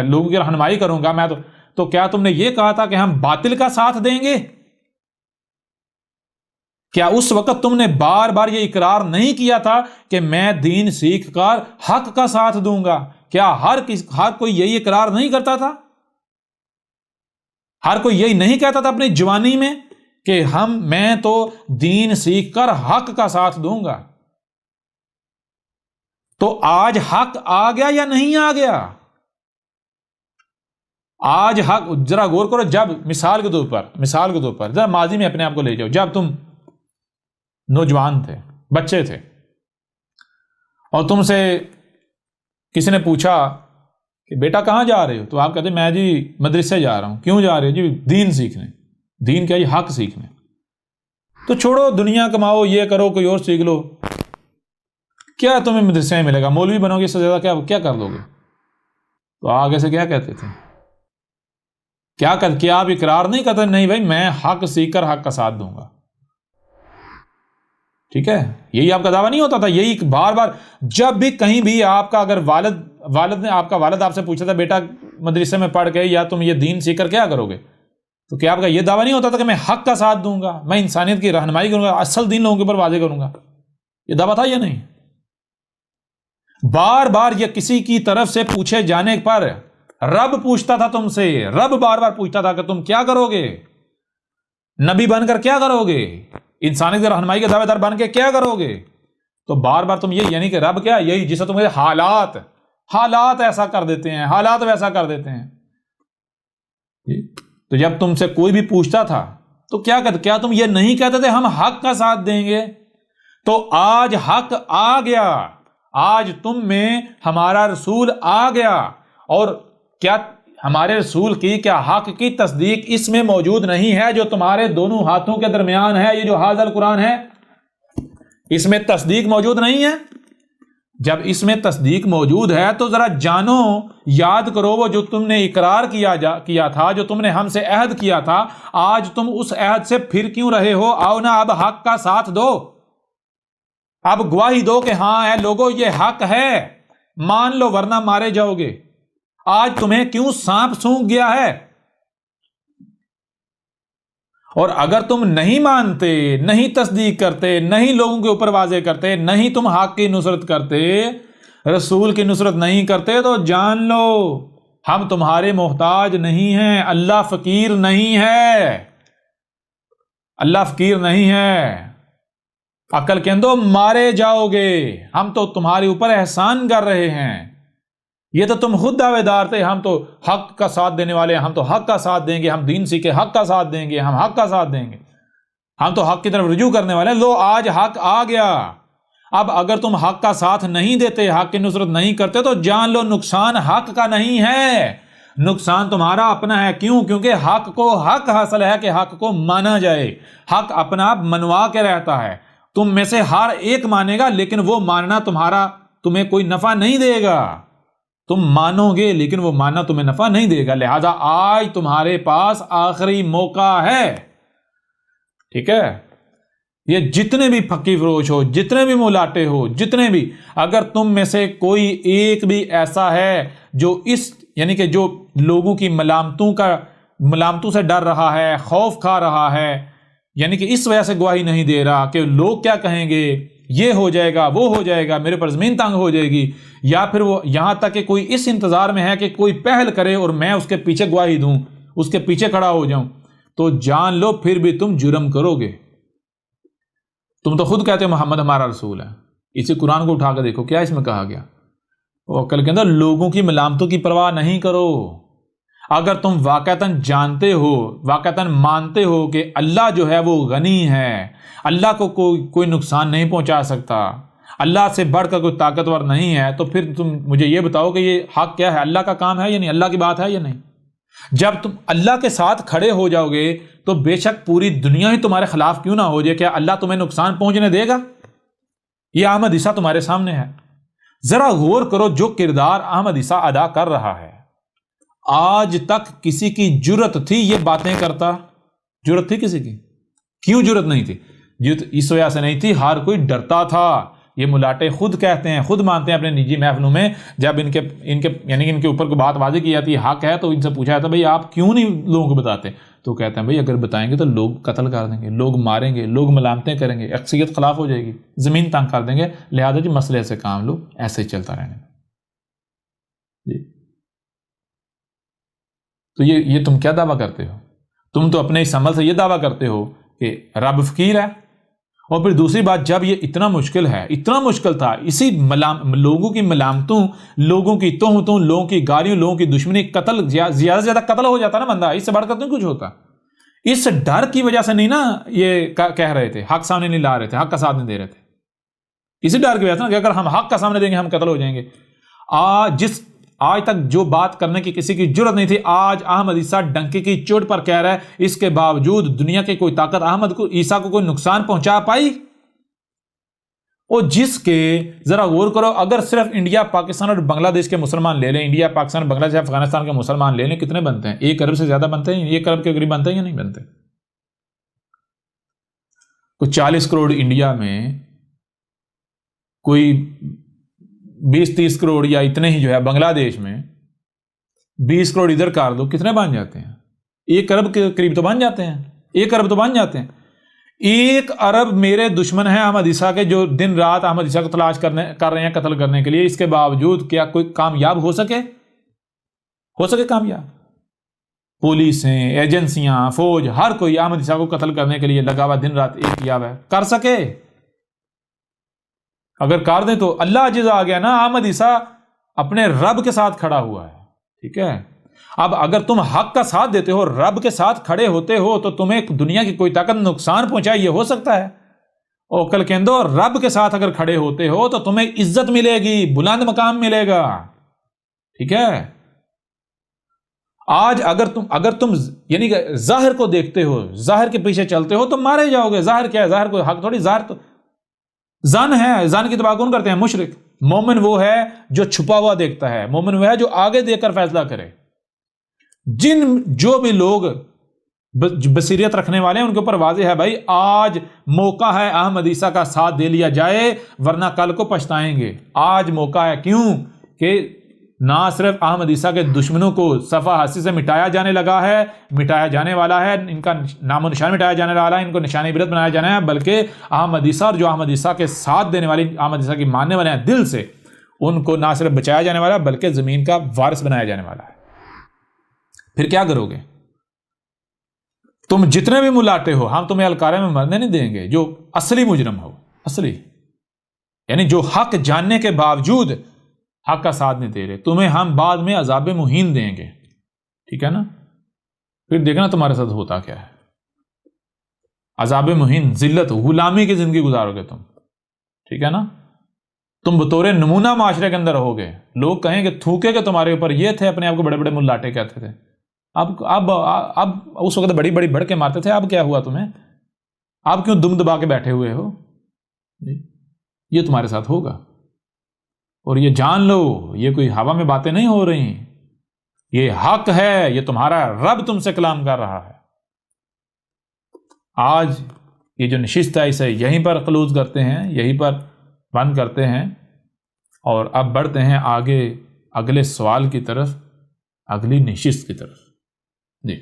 لوگوں کی رہنمائی کروں گا، میں تو کیا تم نے یہ کہا تھا کہ ہم باطل کا ساتھ دیں گے؟ کیا اس وقت تم نے بار بار یہ اقرار نہیں کیا تھا کہ میں دین سیکھ کر حق کا ساتھ دوں گا؟ کیا ہر کوئی یہی اقرار نہیں کرتا تھا؟ ہر کوئی یہی نہیں کہتا تھا اپنی جوانی میں کہ میں تو دین سیکھ کر حق کا ساتھ دوں گا؟ تو آج حق آ گیا یا نہیں آ گیا؟ آج حق، ذرا غور کرو، جب مثال کے طور پر ذرا ماضی میں اپنے آپ کو لے جاؤ، جب تم نوجوان تھے، بچے تھے، اور تم سے کسی نے پوچھا کہ بیٹا کہاں جا رہے ہو، تو آپ کہتے میں جی مدرسے جا رہا ہوں۔ کیوں جا رہے ہو؟ جی دین سیکھنے۔ دین کیا؟ یہ حق سیکھنے۔ تو چھوڑو، دنیا کماؤ، یہ کرو، کوئی اور سیکھ لو، کیا تمہیں مدرسے میں ملے گا؟ مولوی بنو گے، اس سے زیادہ کیا کر لو گے؟ تو آگے سے کیا کہتے تھے؟ کیا آپ اقرار نہیں کرتے؟ نہیں بھائی، میں حق سیکھ کر حق کا ساتھ دوں گا۔ ٹھیک ہے، یہی آپ کا دعویٰ نہیں ہوتا تھا؟ یہی بار بار جب بھی کہیں بھی آپ کا اگر والد آپ سے پوچھا تھا بیٹا مدرسے میں پڑھ کے یا تم یہ دین سیکھ کر کیا کرو گے، تو کیا آپ کا یہ دعویٰ نہیں ہوتا تھا کہ میں حق کا ساتھ دوں گا، میں انسانیت کی رہنمائی کروں گا، اصل دین لوگوں کے اوپر واضح کروں گا؟ یہ دعویٰ تھا یا نہیں؟ بار بار یہ کسی کی طرف سے پوچھے جانے پر رب پوچھتا تھا تم سے، رب بار بار پوچھتا تھا کہ تم کیا کرو گے؟ نبی بن کر کیا کرو گے؟ انسانیت کی رہنمائی کے دعوے دار بن کے کیا کرو گے؟ تو بار بار تم یہ، یعنی کہ رب کیا؟ یہی جسے تمہیں حالات حالات ایسا کر دیتے ہیں، حالات ویسا کر دیتے ہیں. تو جب تم سے کوئی بھی پوچھتا تھا تو کیا کہتے؟ کیا تم یہ نہیں کہتے تھے ہم حق کا ساتھ دیں گے؟ تو آج حق آ گیا، آج تم میں ہمارا رسول آ گیا. اور کیا ہمارے رسول کی کیا حق کی تصدیق اس میں موجود نہیں ہے جو تمہارے دونوں ہاتھوں کے درمیان ہے؟ یہ جو حاضر القرآن ہے اس میں تصدیق موجود نہیں ہے؟ جب اس میں تصدیق موجود ہے تو ذرا جانو، یاد کرو وہ جو تم نے اقرار کیا تھا، جو تم نے ہم سے عہد کیا تھا، آج تم اس عہد سے پھر کیوں رہے ہو؟ آؤ نا اب حق کا ساتھ دو، اب گواہی دو کہ ہاں اے لوگوں یہ حق ہے، مان لو ورنہ مارے جاؤ گے. آج تمہیں کیوں سانپ سونگھ گیا ہے؟ اور اگر تم نہیں مانتے، نہیں تصدیق کرتے، نہیں لوگوں کے اوپر واضح کرتے، نہیں تم حق کی نصرت کرتے، رسول کی نصرت نہیں کرتے، تو جان لو ہم تمہارے محتاج نہیں ہیں. اللہ فقیر نہیں ہے، اللہ فقیر نہیں ہے. عقل کے اندو مارے جاؤ گے، ہم تو تمہارے اوپر احسان کر رہے ہیں. یہ تو تم خود دعوے دار تھے ہم تو حق کا ساتھ دینے والے ہیں، ہم تو حق کا ساتھ دیں گے، ہم دین سیکھے حق کا ساتھ دیں گے، ہم حق کا ساتھ دیں گے، ہم تو حق کی طرف رجوع کرنے والے ہیں. لو آج حق آ گیا. اب اگر تم حق کا ساتھ نہیں دیتے، حق کی نصرت نہیں کرتے، تو جان لو نقصان حق کا نہیں ہے، نقصان تمہارا اپنا ہے. کیوں؟ کیونکہ حق کو حق حاصل ہے کہ حق کو مانا جائے. حق اپنا آپ منوا کے رہتا ہے، تم میں سے ہر ایک مانے گا، لیکن وہ ماننا تمہیں کوئی نفع نہیں دے گا. تم مانو گے لیکن وہ ماننا تمہیں نفع نہیں دے گا. لہذا آج تمہارے پاس آخری موقع ہے. ٹھیک ہے؟ یہ جتنے بھی پھکی فروش ہو، جتنے بھی ملاٹے ہو، جتنے بھی، اگر تم میں سے کوئی ایک بھی ایسا ہے جو یعنی کہ جو لوگوں کی ملامتوں سے ڈر رہا ہے، خوف کھا رہا ہے، یعنی کہ اس وجہ سے گواہی نہیں دے رہا کہ لوگ کیا کہیں گے، یہ ہو جائے گا، وہ ہو جائے گا، میرے پر زمین تنگ ہو جائے گی، یا پھر وہ یہاں تک کہ کوئی اس انتظار میں ہے کہ کوئی پہل کرے اور میں اس کے پیچھے گواہی دوں، اس کے پیچھے کھڑا ہو جاؤں، تو جان لو پھر بھی تم جرم کرو گے. تم تو خود کہتے ہو محمد ہمارا رسول ہے. اسی قرآن کو اٹھا کے دیکھو کیا اس میں کہا گیا. وہ عقل کے اندر لوگوں کی ملامتوں کی پرواہ نہیں کرو. اگر تم واقعتاً جانتے ہو، واقعتاً مانتے ہو کہ اللہ جو ہے وہ غنی ہے، اللہ کو کوئی نقصان نہیں پہنچا سکتا، اللہ سے بڑھ کر کوئی طاقتور نہیں ہے، تو پھر تم مجھے یہ بتاؤ کہ یہ حق کیا ہے؟ اللہ کا کام ہے یا نہیں؟ اللہ کی بات ہے یا نہیں؟ جب تم اللہ کے ساتھ کھڑے ہو جاؤ گے تو بے شک پوری دنیا ہی تمہارے خلاف کیوں نہ ہو جائے، کیا اللہ تمہیں نقصان پہنچنے دے گا؟ یہ احمد عیسیٰ تمہارے سامنے ہے. ذرا غور کرو جو کردار احمد عیسیٰ ادا کر رہا ہے. آج تک کسی کی جرت تھی یہ باتیں کرتا؟ جرت تھی کسی کی؟ کیوں جرت نہیں تھی؟ اس وجہ سے نہیں تھی، ہر کوئی ڈرتا تھا. یہ ملاٹے خود کہتے ہیں، خود مانتے ہیں اپنے نجی محفلوں میں، جب ان کے اوپر کوئی بات واضح کی جاتی ہے حق ہے تو ان سے پوچھا جاتا ہے بھئی آپ کیوں نہیں لوگوں کو بتاتے؟ تو کہتے ہیں بھئی اگر بتائیں گے تو لوگ قتل کر دیں گے، لوگ ماریں گے، لوگ ملامتیں کریں گے، اکثریت خلاف ہو جائے گی، زمین تنگ کر دیں گے، لہذا جی مسئلے سے کام لو، ایسے ہی چلتا رہنے. جی تو یہ تم کیا دعویٰ کرتے ہو؟ تم تو اپنے اس عمل سے یہ دعویٰ کرتے ہو کہ رب فقیر ہے. اور پھر دوسری بات، جب یہ اتنا مشکل ہے، اتنا مشکل تھا، اسی لوگوں کی ملامتوں، لوگوں کی تہمتوں، لوگوں کی گالیوں، لوگوں کی دشمنی، قتل، زیادہ سے زیادہ قتل ہو جاتا نا بندہ، اس سے بڑھ کر نہیں کچھ ہوتا. اس ڈر کی وجہ سے نہیں نا یہ کہہ رہے تھے، حق سامنے نہیں لا رہے تھے، حق کا ساتھ نہیں دے رہے تھے. اسی ڈر کی وجہ سے نا کہ اگر ہم حق کا سامنے دیں گے ہم قتل ہو جائیں گے. آج تک جو بات کرنے کی کسی کی جرت نہیں تھی، آج احمد عیسیٰ ڈنکی کی چوٹ پر کہہ رہا ہے. اس کے باوجود دنیا کی کوئی طاقت احمد عیسیٰ کو کوئی نقصان پہنچا پائی؟ اور جس کے ذرا غور کرو، اگر صرف انڈیا، پاکستان اور بنگلہ دیش کے مسلمان لے لیں، انڈیا، پاکستان، بنگلہ دیش، افغانستان کے مسلمان لے لیں، کتنے بنتے ہیں؟ 1 ارب سے زیادہ بنتے ہیں؟ 1 ارب کے قریب بنتے ہیں یا نہیں بنتے؟ کوئی 40 کروڑ انڈیا میں، کوئی 20-30 کروڑ یا اتنے ہی جو ہے بنگلہ دیش میں، 20 کروڑ ادھر کر دو، کتنے بن جاتے ہیں؟ 1 ارب کے قریب تو بن جاتے ہیں. 1 ارب تو بن جاتے ہیں. 1 ارب میرے دشمن ہیں احمد عیسیٰ کے، جو دن رات احمد عیسیٰ کو تلاش کر رہے ہیں قتل کرنے کے لیے. اس کے باوجود کیا کوئی کامیاب ہو سکے کامیاب؟ پولیسیں، ایجنسیاں، فوج، ہر کوئی احمد عیسیٰ کو قتل کرنے کے لیے لگا ہوا، دن رات ایک کیا ہوا ہے. کر سکے؟ اگر کر دیں تو اللہ عجز آ گیا نا. احمد عیسیٰ اپنے رب کے ساتھ کھڑا ہوا ہے، ٹھیک ہے؟ اب اگر تم حق کا ساتھ دیتے ہو، رب کے ساتھ کھڑے ہوتے ہو، تو تمہیں دنیا کی کوئی طاقت نقصان پہنچائے، یہ ہو سکتا ہے؟ او کل کہندو، رب کے ساتھ اگر کھڑے ہوتے ہو تو تمہیں عزت ملے گی، بلند مقام ملے گا، ٹھیک ہے؟ آج اگر تم یعنی کہ ظاہر کو دیکھتے ہو، ظاہر کے پیچھے چلتے ہو تو مارے جاؤ گے۔ ظاہر کیا ہے؟ ظاہر کوئی حق تھوڑی، ظاہر تو ظن ہے، ظن کی اتباع کون کرتے ہیں؟ مشرک۔ مومن وہ ہے جو چھپا ہوا دیکھتا ہے، مومن وہ ہے جو آگے دیکھ کر فیصلہ کرے۔ جو بھی لوگ بصیرت رکھنے والے ہیں ان کے اوپر واضح ہے، بھائی آج موقع ہے احمد عیسیٰ کا ساتھ دے لیا جائے، ورنہ کل کو پچھتائیں گے۔ آج موقع ہے، کیوں کہ نہ صرف احمد عیسیٰ کے دشمنوں کو صفحہ ہستی سے مٹایا جانے لگا ہے، مٹایا جانے والا ہے، ان کا نام و نشان مٹایا جانے والا ہے، ان کو نشان عبرت بنایا جانا ہے، بلکہ احمد عیسیٰ اور جو احمد عیسیٰ کے ساتھ دینے والی، احمد عیسیٰ کی ماننے والے ہیں دل سے، ان کو نہ صرف بچایا جانے والا ہے بلکہ زمین کا وارث بنایا جانے والا ہے۔ پھر کیا کرو گے؟ تم جتنے بھی ملاٹے ہو، ہم تمہیں الکارے میں مرنے نہیں دیں گے۔ جو اصلی مجرم ہو، اصلی یعنی جو حق جاننے کے باوجود حق کا ساتھ نہیں دے رہے، تمہیں ہم بعد میں عذاب مہین دیں گے، ٹھیک ہے نا؟ پھر دیکھنا تمہارے ساتھ ہوتا کیا ہے۔ عذاب مہین، ذلت، غلامی کی زندگی گزارو گے تم، ٹھیک ہے نا؟ تم بطور نمونہ معاشرے کے اندر رہو گے، لوگ کہیں کہ تھوکے کہ تمہارے اوپر یہ تھے، اپنے آپ کو بڑے بڑے ملاٹے کہتے تھے۔ اب اس وقت بڑی بڑی بڑھ کے مارتے تھے، اب کیا ہوا تمہیں؟ اب کیوں دم دبا کے بیٹھے ہوئے ہو؟ یہ تمہارے ساتھ ہوگا، اور یہ جان لو، یہ کوئی ہوا میں باتیں نہیں ہو رہی، یہ حق ہے، یہ تمہارا رب تم سے کلام کر رہا ہے۔ آج یہ جو نشست ہے اسے یہیں پر کلوز کرتے ہیں، یہیں پر بند کرتے ہیں، اور اب بڑھتے ہیں آگے اگلے سوال کی طرف، اگلی نشست کی طرف۔ جی